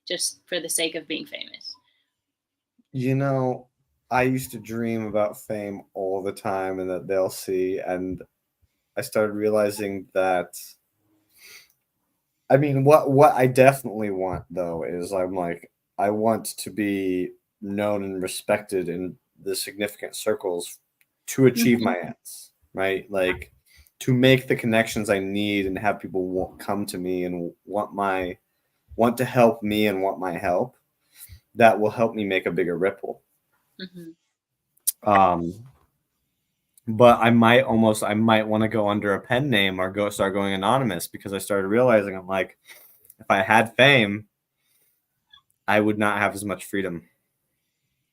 just for the sake of being famous. You know, I used to dream about fame all the time and that they'll see. And I started realizing that, I mean, what I definitely want though is I'm like, I want to be known and respected in the significant circles to achieve my ends, right? Like to make the connections I need and have people come to me and want to help me and want my help. That will help me make a bigger ripple. But I might want to go under a pen name or start going anonymous, because I started realizing I'm like, if I had fame, I would not have as much freedom.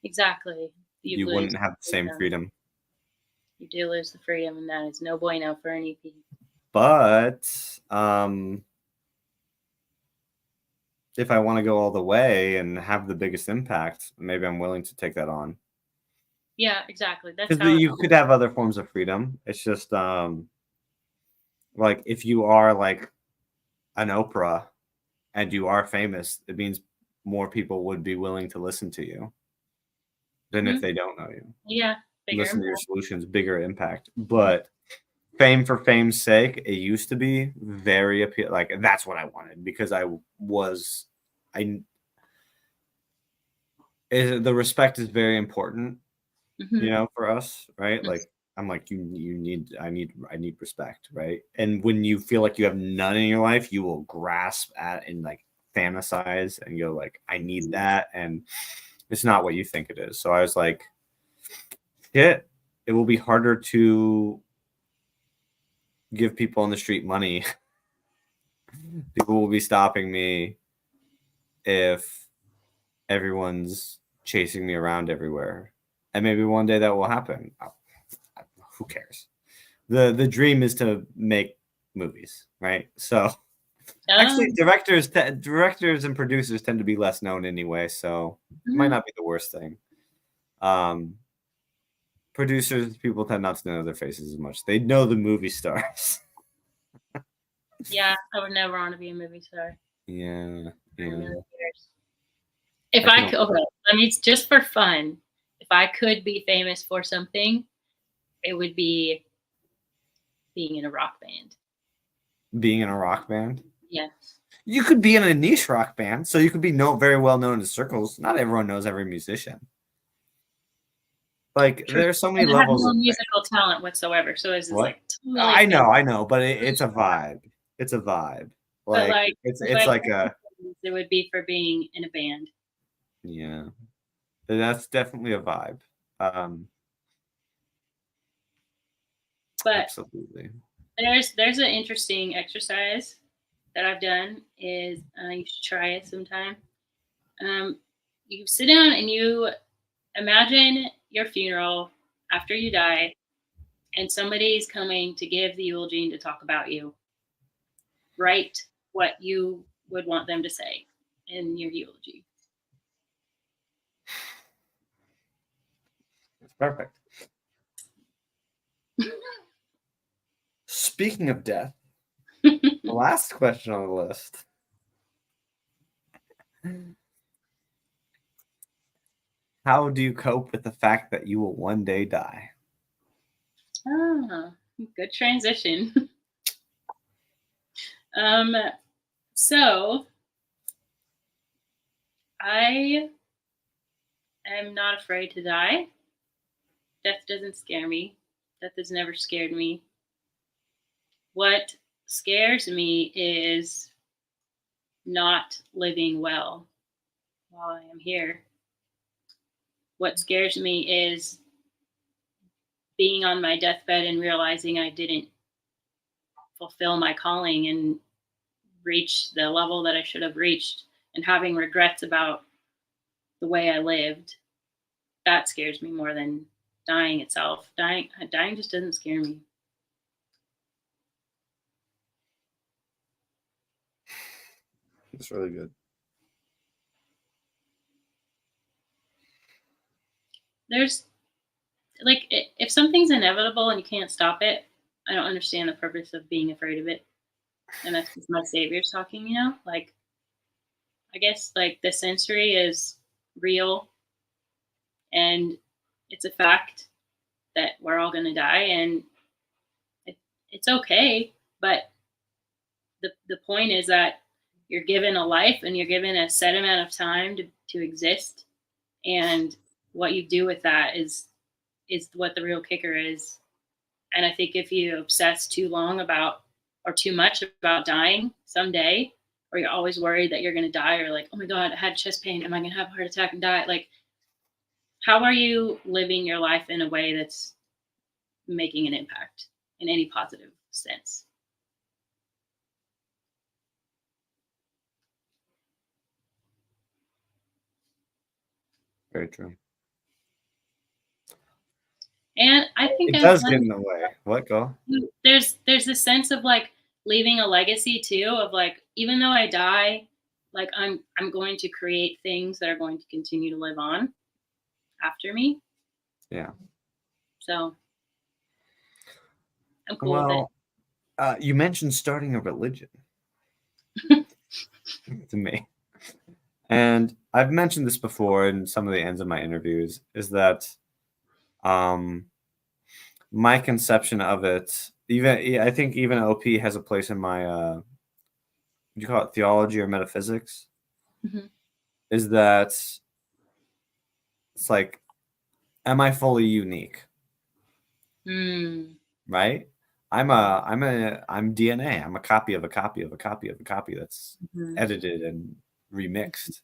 Exactly. You wouldn't have the same freedom. You do lose the freedom, and that is no bueno for any people. But if I want to go all the way and have the biggest impact, maybe I'm willing to take that on. Yeah, exactly. That's Because how you could have other forms of freedom. It's just like if you are like an Oprah and you are famous, it means more people would be willing to listen to you than if they don't know you. Yeah. Listen to your solutions, bigger impact. But fame for fame's sake, it used to be very appealing. Like that's what I wanted, because the respect is very important, for us, right? Like I'm like, I need respect, right? And when you feel like you have none in your life, you will grasp at and like fantasize and go like, I need that, and it's not what you think it is. So I was like, it will be harder to give people on the street money. People will be stopping me if everyone's chasing me around everywhere. And maybe one day that will happen. Who cares? The dream is to make movies, right? So actually directors and producers tend to be less known anyway, so it might not be the worst thing. Producers, people tend not to know their faces as much. They know the movie stars. Yeah, I would never want to be a movie star. Yeah. If I could, okay, I mean, just for fun, if I could be famous for something, it would be being in a rock band. Being in a rock band? Yes. You could be in a niche rock band, so you could be very well known in circles. Not everyone knows every musician. Like there are so many levels. I have no musical talent whatsoever, so it's like totally I know, but it's a vibe. It's a vibe. Like it's like a. It would be for being in a band. Yeah, that's definitely a vibe. But absolutely. There's an interesting exercise that I've done. Is you should try it sometime. You sit down and you imagine your funeral after you die, and somebody's coming to give the eulogy and to talk about you. Write what you would want them to say in your eulogy. That's perfect. Speaking of death, the last question on the list. How do you cope with the fact that you will one day die? Good transition. So I am not afraid to die. Death doesn't scare me. Death has never scared me. What scares me is not living well while I am here. What scares me is being on my deathbed and realizing I didn't fulfill my calling and reach the level that I should have reached, and having regrets about the way I lived. That scares me more than dying itself. Dying just doesn't scare me. It's really good. There's like, if something's inevitable and you can't stop it, I don't understand the purpose of being afraid of it. And that's just my savior's talking, like, I guess like the sensory is real and it's a fact that we're all going to die, and it's okay. But the point is that you're given a life and you're given a set amount of time to exist. And what you do with that is is what the real kicker is. And I think if you obsess too long about or too much about dying someday, or you're always worried that you're going to die, or like, oh my God, I had chest pain. Am I going to have a heart attack and die? Like, how are you living your life in a way that's making an impact in any positive sense? Very true. And I think It as does well, get in the way. What, go? there's this sense of like leaving a legacy too, of like, even though I die, like I'm going to create things that are going to continue to live on after me. Yeah. So I'm cool with it. Well, you mentioned starting a religion to me. And I've mentioned this before in some of the ends of my interviews, is that my conception of it, even I think even OP has a place in my what do you call it, theology or metaphysics, Mhm. is that it's like, am I fully unique? Mm. Right? I'm DNA. I'm a copy of a copy of a copy of a copy that's Mhm. edited and remixed.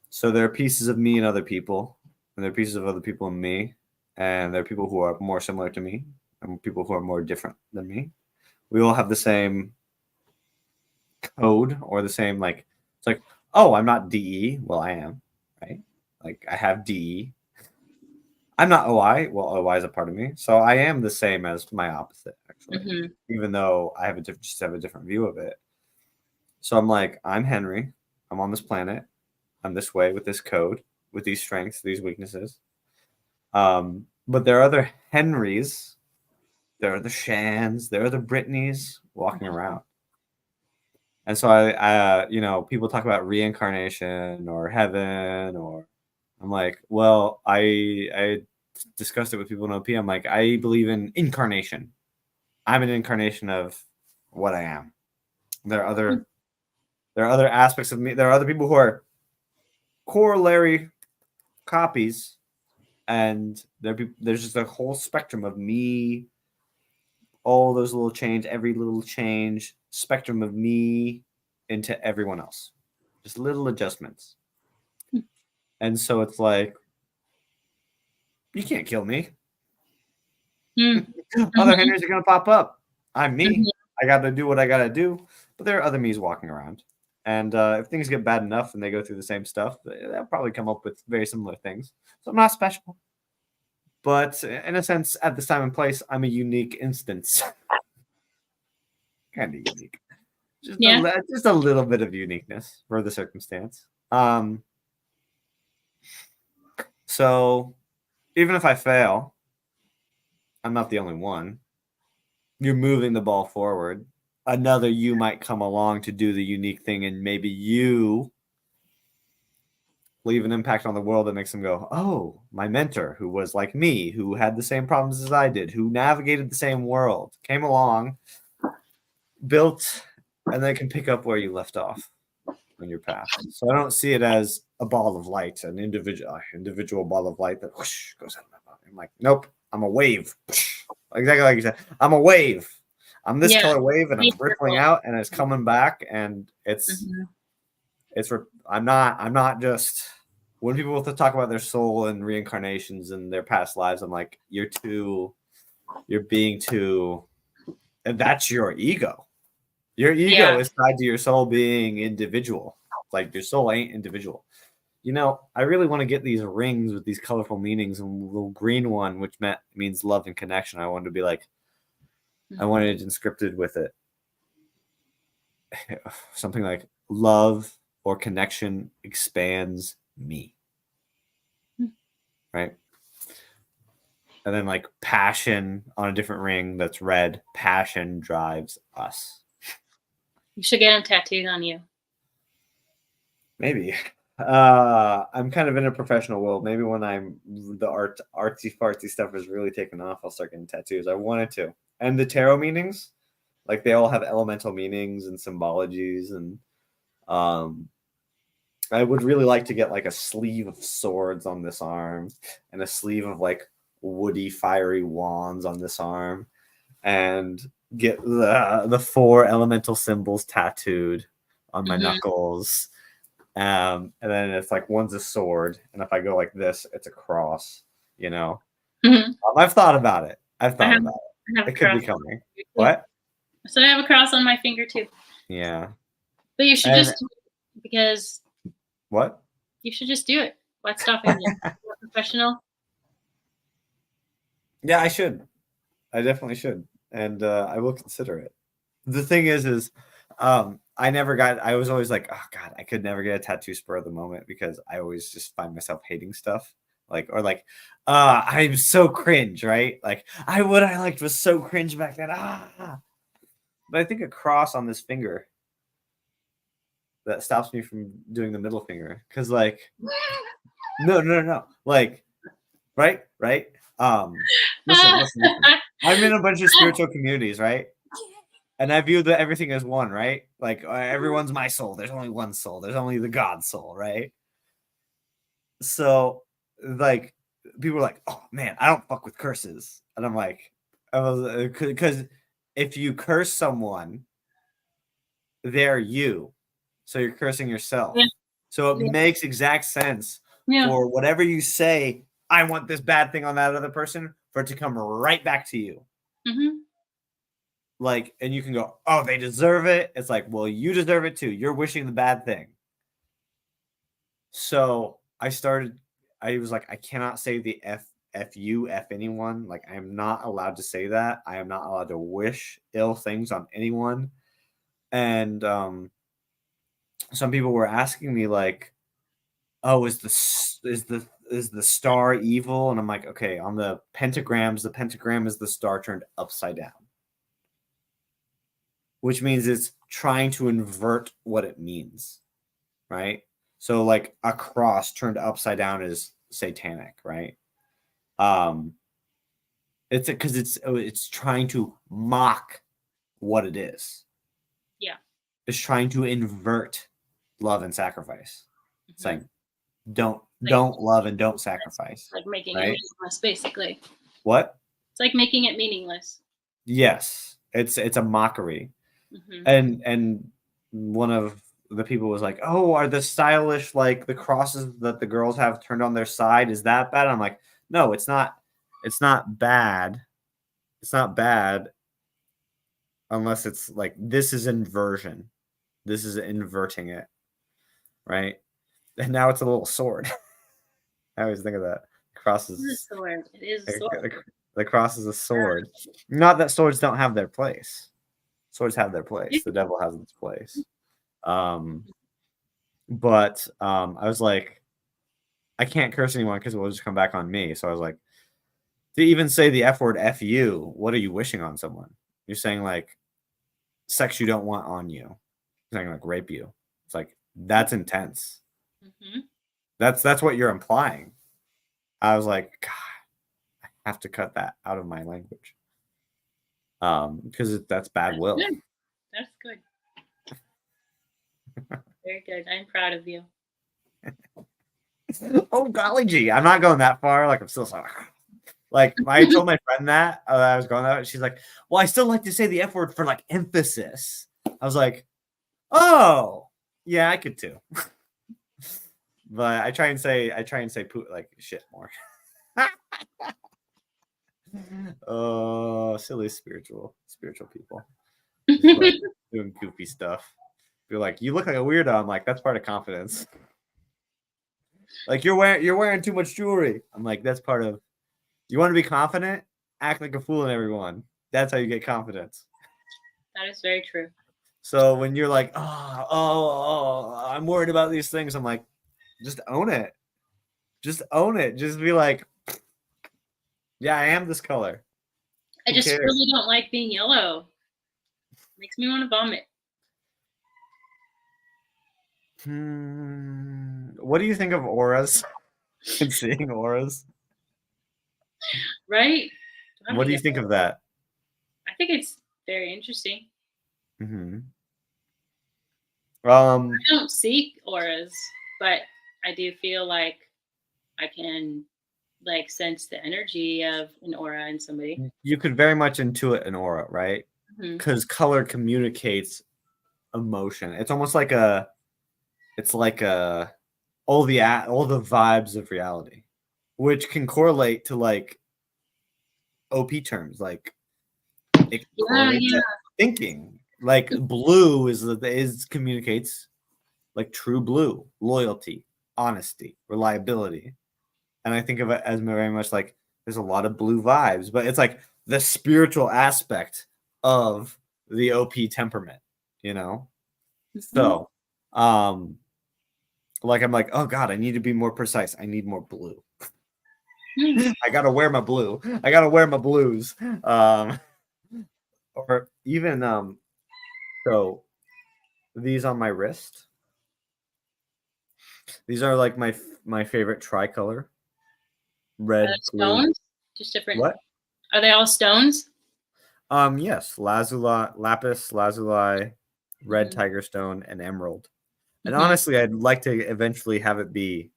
So there are pieces of me and other people, and there are pieces of other people in me, and there are people who are more similar to me, and people who are more different than me. We all have the same code or the same, like, it's like, oh, I'm not DE. Well, I am, right? Like, I have DE. I'm not OI. Well, OI is a part of me, so I am the same as my opposite, actually, Mhm. even though I have just have a different view of it. So I'm like, I'm Henry. I'm on this planet. I'm this way with this code, with these strengths, these weaknesses. But there are other Henrys. There are the Shans. There are the Brittanys walking around. And so people talk about reincarnation or heaven, or I'm like, well, I discussed it with people in OP. I'm like, I believe in incarnation. I'm an incarnation of what I am. There are other aspects of me. There are other people who are corollary copies, and there's just a whole spectrum of me. All those little change, every little change, spectrum of me into everyone else. Just little adjustments. And so it's like, you can't kill me. Mm. Other Mhm. Henrys are going to pop up. I'm me. Mhm. I got to do what I got to do. But there are other me's walking around. And if things get bad enough and they go through the same stuff, they'll probably come up with very similar things. So I'm not special. But in a sense, at this time and place, I'm a unique instance. Kind of unique. Yeah. Just a little bit of uniqueness for the circumstance. So even if I fail, I'm not the only one. You're moving the ball forward. Another you might come along to do the unique thing, and maybe you leave an impact on the world that makes them go, oh, my mentor, who was like me, who had the same problems as I did, who navigated the same world, came along, built, and they can pick up where you left off on your path. So I don't see it as a ball of light, an individual ball of light that whoosh, goes out of my body. I'm like, nope, I'm a wave. Exactly like you said. I'm a wave. I'm this Yeah. color wave, and I'm Be rippling careful. out, and it's coming back, and Mhm. I'm not just, when people talk about their soul and reincarnations and their past lives, I'm like, you're being too, and that's your ego. Your ego Yeah. is tied to your soul being individual. Like, your soul ain't individual. I really want to get these rings with these colorful meanings, and the little green one, which means love and connection. I wanted to be like, I Mhm. wanted it inscripted with it. Something like, love or connection expands me. Mm. Right. And then like passion on a different ring that's red. Passion drives us. You should get them tattooed on you. Maybe. I'm kind of in a professional world. Maybe when the artsy fartsy stuff is really taken off, I'll start getting tattoos. I wanted to. And the tarot meanings, like, they all have elemental meanings and symbologies, and I would really like to get like a sleeve of swords on this arm, and a sleeve of like woody, fiery wands on this arm, and get the 4 elemental symbols tattooed on my knuckles. And then it's like one's a sword, and if I go like this, it's a cross. You know, I've thought about it. I've thought about it. It could be coming. What? So I have a cross on my finger too. Yeah. But you should just do it because. What? You should just do it. What's stopping you? You're a professional. Yeah, I should. I definitely should, and I will consider it. The thing is, I was always like, oh God, I could never get a tattoo spur of the moment because I always just find myself hating stuff. I'm so cringe, right? Like, I liked was so cringe back then. But I think a cross on this finger that stops me from doing the middle finger. Cause like, no. Like, right. Listen. I'm in a bunch of spiritual communities, right? And I view everything as one, right? Like everyone's my soul. There's only one soul. There's only the God soul, right? So like people are like, oh man, I don't fuck with curses. And I'm like, because if you curse someone, they're you. So you're cursing yourself. Yeah. So it makes exact sense for whatever you say, I want this bad thing on that other person for it to come right back to you. Like, and you can go, oh, they deserve it. It's like, well, you deserve it too. You're wishing the bad thing. So I was like, I cannot say the F you, F anyone. Like, I am not allowed to say that. I am not allowed to wish ill things on anyone. And some people were asking me like, oh, is the star evil? And I'm like, okay, on the pentagram is the star turned upside down, which means it's trying to invert what it means, right? So like a cross turned upside down is satanic, right? It's because it's trying to mock what it is. Yeah. It's trying to invert love and sacrifice. It's like, don't love and don't sacrifice. It's like making it meaningless, basically. What? It's like making it meaningless. Yes, it's a mockery. And one of the people was like, oh, are the stylish, like the crosses that the girls have turned on their side, is that bad? I'm like, no, it's not bad. It's not bad unless it's like, this is inversion. This is inverting it, right? And now it's a little sword. I always think of that. Cross is a sword. It is a sword. The cross is a sword. Not that swords don't have their place. Swords have their place. The devil has its place. But I was like, I can't curse anyone because it will just come back on me. So I was like, to even say the F word, F you, what are you wishing on someone? You're saying like sex you don't want on you. You're saying like rape you. It's like, that's intense. That's what you're implying. I was like, God, I have to cut that out of my language. Because that's bad will. Good. That's good. Very good. I'm proud of you. Oh golly gee, I'm not going that far. Like, I'm still sorry. Like, I told my friend that I was going that. She's like, well, I still like to say the F word for like emphasis. I was like, oh yeah, I could too. But I try and say like shit more. Oh, silly spiritual people. Like, doing goofy stuff. You're like, you look like a weirdo. I'm like, that's part of confidence. Like, you're wearing too much jewelry. I'm like, that's part of. You want to be confident? Act like a fool in everyone. That's how you get confidence. That is very true. So when you're like, I'm worried about these things, I'm like, just own it. Just own it. Just be like, yeah, I am this color. I just really don't like being yellow. Makes me want to vomit. What do you think of auras and seeing auras? Right? What do you think of that? I think it's very interesting. I don't see auras, but I do feel like I can like sense the energy of an aura in somebody. You could very much intuit an aura, right? Hmm. Because color communicates emotion. It's almost like all the vibes of reality, which can correlate to like OP terms, like it Yeah, correlates yeah. to thinking. Like blue is communicates like true blue, loyalty, honesty, reliability. And I think of it as very much like there's a lot of blue vibes, but it's like the spiritual aspect of the OP temperament, you know? Mhm. So, like I'm like, oh God, I need to be more precise. I need more blue. Mm. I gotta wear my blue. I gotta wear my blues. Or even so these on my wrist. These are like my favorite tricolor. Are they Red, blue. stones? Just different. What? Are they all stones? Yes, lapis lazuli, red Hmm. tiger stone, and emerald. And Hmm. honestly, I'd like to eventually have it be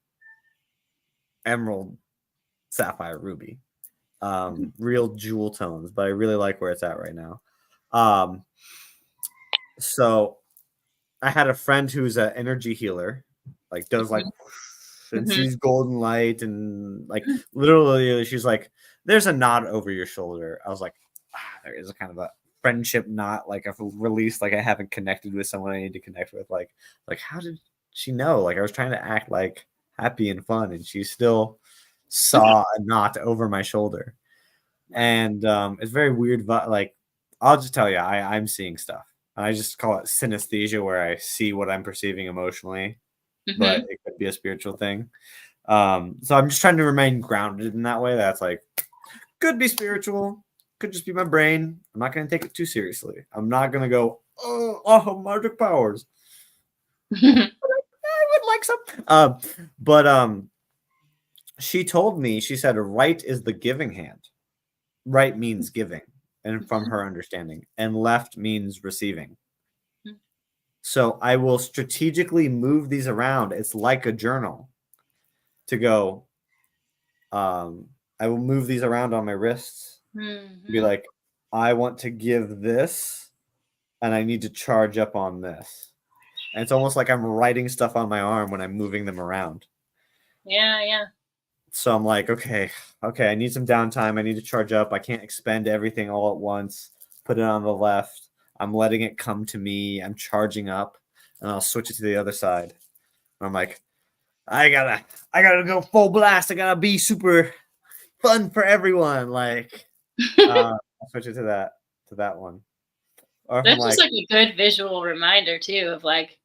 emerald, sapphire, ruby. Real jewel tones, but I really like where it's at right now. Um, so I had a friend who's an energy healer, like does like and Hmm. sees golden light and like literally she's like, there's a knot over your shoulder. I was like, there is a kind of a friendship knot, like I've released, like I haven't connected with someone I need to connect with. Like how did she know? Like I was trying to act like happy and fun and she still saw a knot over my shoulder. And it's very weird, but like I'll just tell you, I'm seeing stuff. I just call it synesthesia, where I see what I'm perceiving emotionally, but Hmm. it could be a spiritual thing. So I'm just trying to remain grounded in that way. That's like could be spiritual, could just be my brain. I'm not going to take it too seriously. I'm not going to go, oh, magic powers. I would like some. But she told me, she said, right is the giving hand. Right means giving, and from her understanding, and left means receiving. So I will strategically move these around. It's like a journal to go. I will move these around on my wrists. Be Hmm. like, I want to give this, and I need to charge up on this. And it's almost like I'm writing stuff on my arm when I'm moving them around. Yeah, yeah. So I'm like, okay, I need some downtime. I need to charge up. I can't expend everything all at once. Put it on the left. I'm letting it come to me. I'm charging up, and I'll switch it to the other side. And I'm like, I gotta go full blast. I gotta be super fun for everyone. Like, I'll switch it to that one. Or if I'm That's just like, like a good visual reminder too of like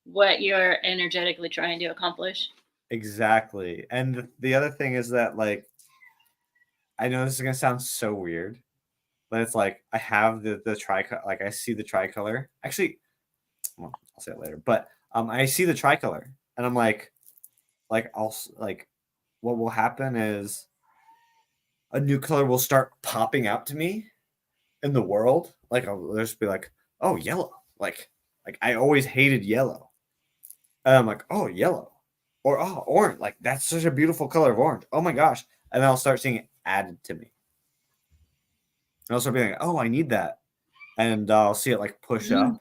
what you're energetically trying to accomplish. exactly. And the other thing is that like, I know this is gonna sound so weird, but it's like I have the tricolor. Like I see the tricolor. Actually, well, I'll say it later. But I see the tricolor, and I'm like I'll like, what will happen is a new color will start popping out to me in the world. Like I'll just be like, oh, yellow. Like I always hated yellow. And I'm like, oh, yellow. Or oh, orange. Like that's such a beautiful color of orange. Oh my gosh. And then I'll start seeing it added to me. And I'll start being like, oh, I need that. And I'll see it like push Mhm.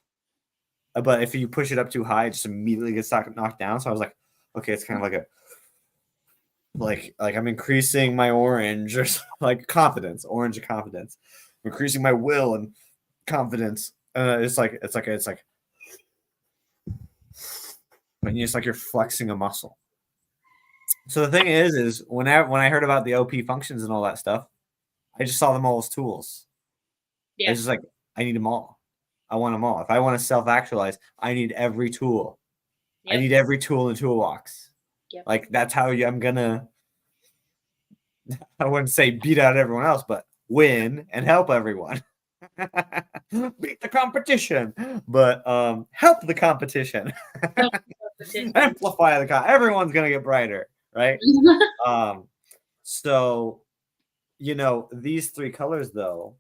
up. But if you push it up too high, it just immediately gets knocked down. So I was like, okay, it's kind of like a like I'm increasing my orange or like confidence, orange confidence, increasing my will and confidence. It's like when you just like you're flexing a muscle. So the thing is when I heard about the OP functions and all that stuff, I just saw them all as tools. Yeah. It's just like I need them all. I want them all. If I want to self actualize, I need every tool. I Yep. need every tool in the toolbox. Yep. Like that's how I'm gonna. I wouldn't say beat out everyone else, but win and help everyone. Beat the competition, but help the competition. Self competition. Amplify everyone's gonna get brighter, right? Um, so these three colors though,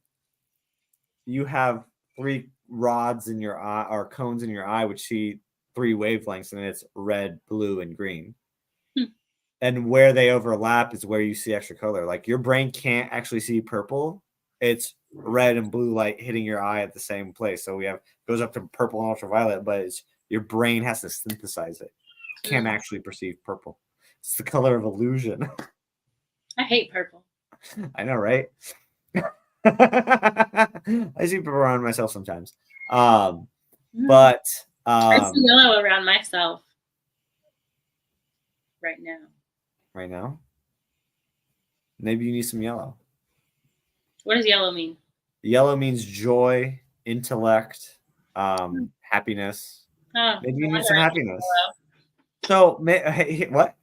you have three rods in your eye or cones in your eye which see three wavelengths, and it's red, blue, and green. And where they overlap is where you see extra color. Like your brain can't actually see purple. It's red and blue light hitting your eye at the same place. So we have goes up to purple and ultraviolet, but it's your brain has to synthesize it. Can't actually perceive purple. It's the color of illusion. I hate purple. I know, right? I see purple around myself sometimes. But I see yellow around myself right now. Right now? Maybe you need some yellow. What does yellow mean? Yellow means joy, intellect, happiness. Oh, Maybe you no need some wonder I hate happiness. yellow. So, what?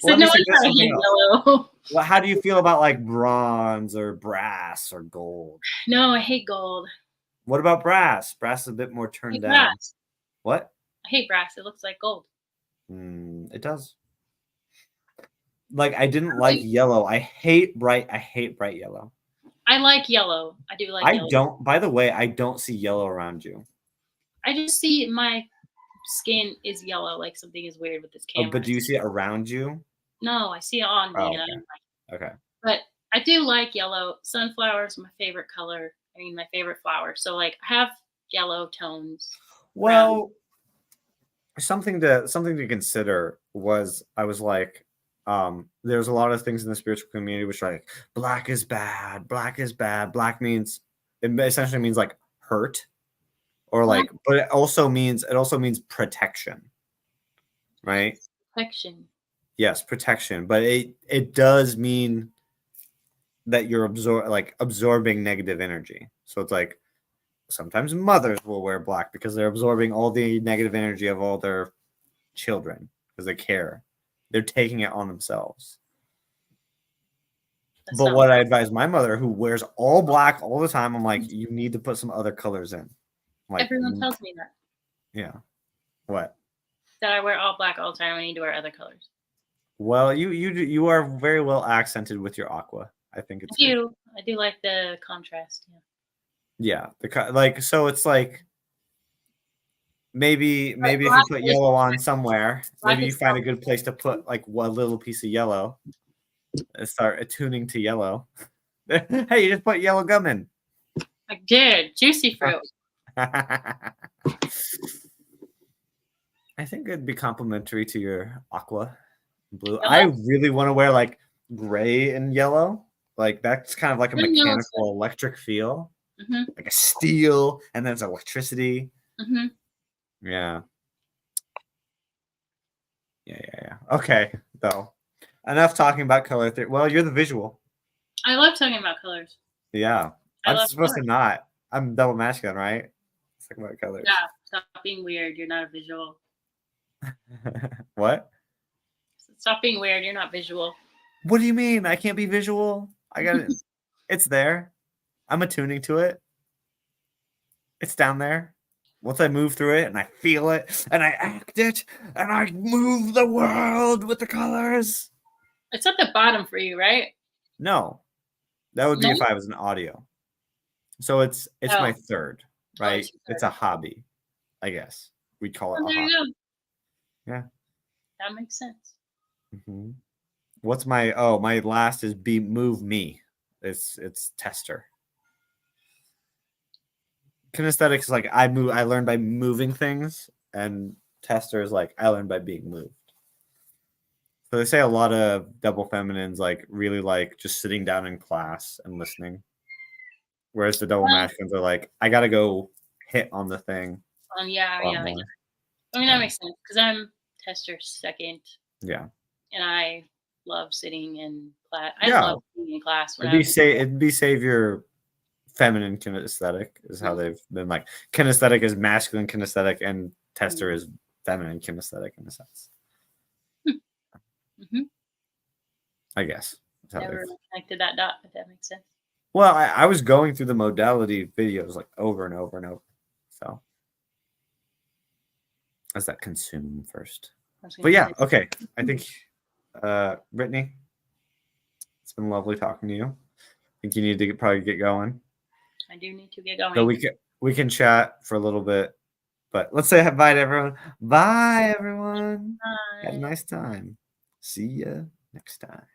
So Let no me wonder suggest I something hate else. yellow. Well, how do you feel about like bronze or brass or gold? No, I hate gold. What about brass? Brass is a bit more I turned hate down. brass. What? I hate brass. It looks like gold. It does. Like I didn't like yellow. I hate bright yellow. I like yellow. I do like I yellow. don't. By the way, I don't see yellow around you. I just see my skin is yellow, like something is weird with this camera. Oh, but do you see it around you? No, I see it on me. Oh, and okay. I'm like, Okay. But I do like yellow. Sunflower is my favorite color. I mean, my favorite flower. So like, I have yellow tones. Well, something to consider was I was like, there's a lot of things in the spiritual community which are like black is bad, black is bad. Black means it essentially means like hurt, or like, but it also means protection, right? Protection. Yes, protection, but it does mean that you're absorbing negative energy. So it's like sometimes mothers will wear black because they're absorbing all the negative energy of all their children because they care. They're taking it on themselves. But what I advise my mother, who wears all black all the time, I'm like, you need to put some other colors in. Like, everyone tells me that. Yeah. What? That I wear all black all the time. I need to wear other colors. Well, you are very well accented with your aqua. I think it's. I do like the contrast. Yeah. So it's like maybe if you put yellow on somewhere, maybe you find a good place to put like one little piece of yellow and start attuning to yellow. Hey, you just put yellow gum in. I did. Juicy fruit. I think it'd be complimentary to your aqua blue. I really want to wear like gray and yellow. Like that's kind of like a mechanical electric feel. Like a steel, and then it's electricity. Yeah. Okay, though. Enough talking about color theory. Well, you're the visual. I love talking about colors. Yeah. I'm supposed to not. I'm double masculine, right? Let's talk about colors. Yeah. Stop being weird. You're not a visual. What? Stop being weird. You're not visual. What do you mean? I can't be visual? I got it. It's there. I'm attuning to it. It's down there. Once I move through it and I feel it and I act it and I move the world with the colors. It's at the bottom for you, right? No. That would be if I was an audio. So it's my third, right? It's a hobby, I guess. We'd call it a hobby. You go. Yeah. That makes sense. What's my last is move me. It's tester. Kinesthetic is like I learn by moving things, and tester is like I learn by being moved. So they say a lot of double feminines like really like just sitting down in class and listening, whereas the double masculines are like I gotta go hit on the thing. Yeah. I mean that makes sense because I'm tester second. Yeah. And I love sitting in class. I love being in class. It'd be savior feminine kinesthetic is how they've been like. Kinesthetic is masculine kinesthetic and tester is feminine kinesthetic in a sense. I guess. Never connected that dot, if that makes sense. Well, I was going through the modality videos like over and over and over. So as that consume first. But yeah, okay. I think Brittany, it's been lovely talking to you. I think you need to probably get going. I do need to get going. So we can chat for a little bit, but let's say bye to everyone. Bye, everyone. Bye. Had a nice time. See ya next time.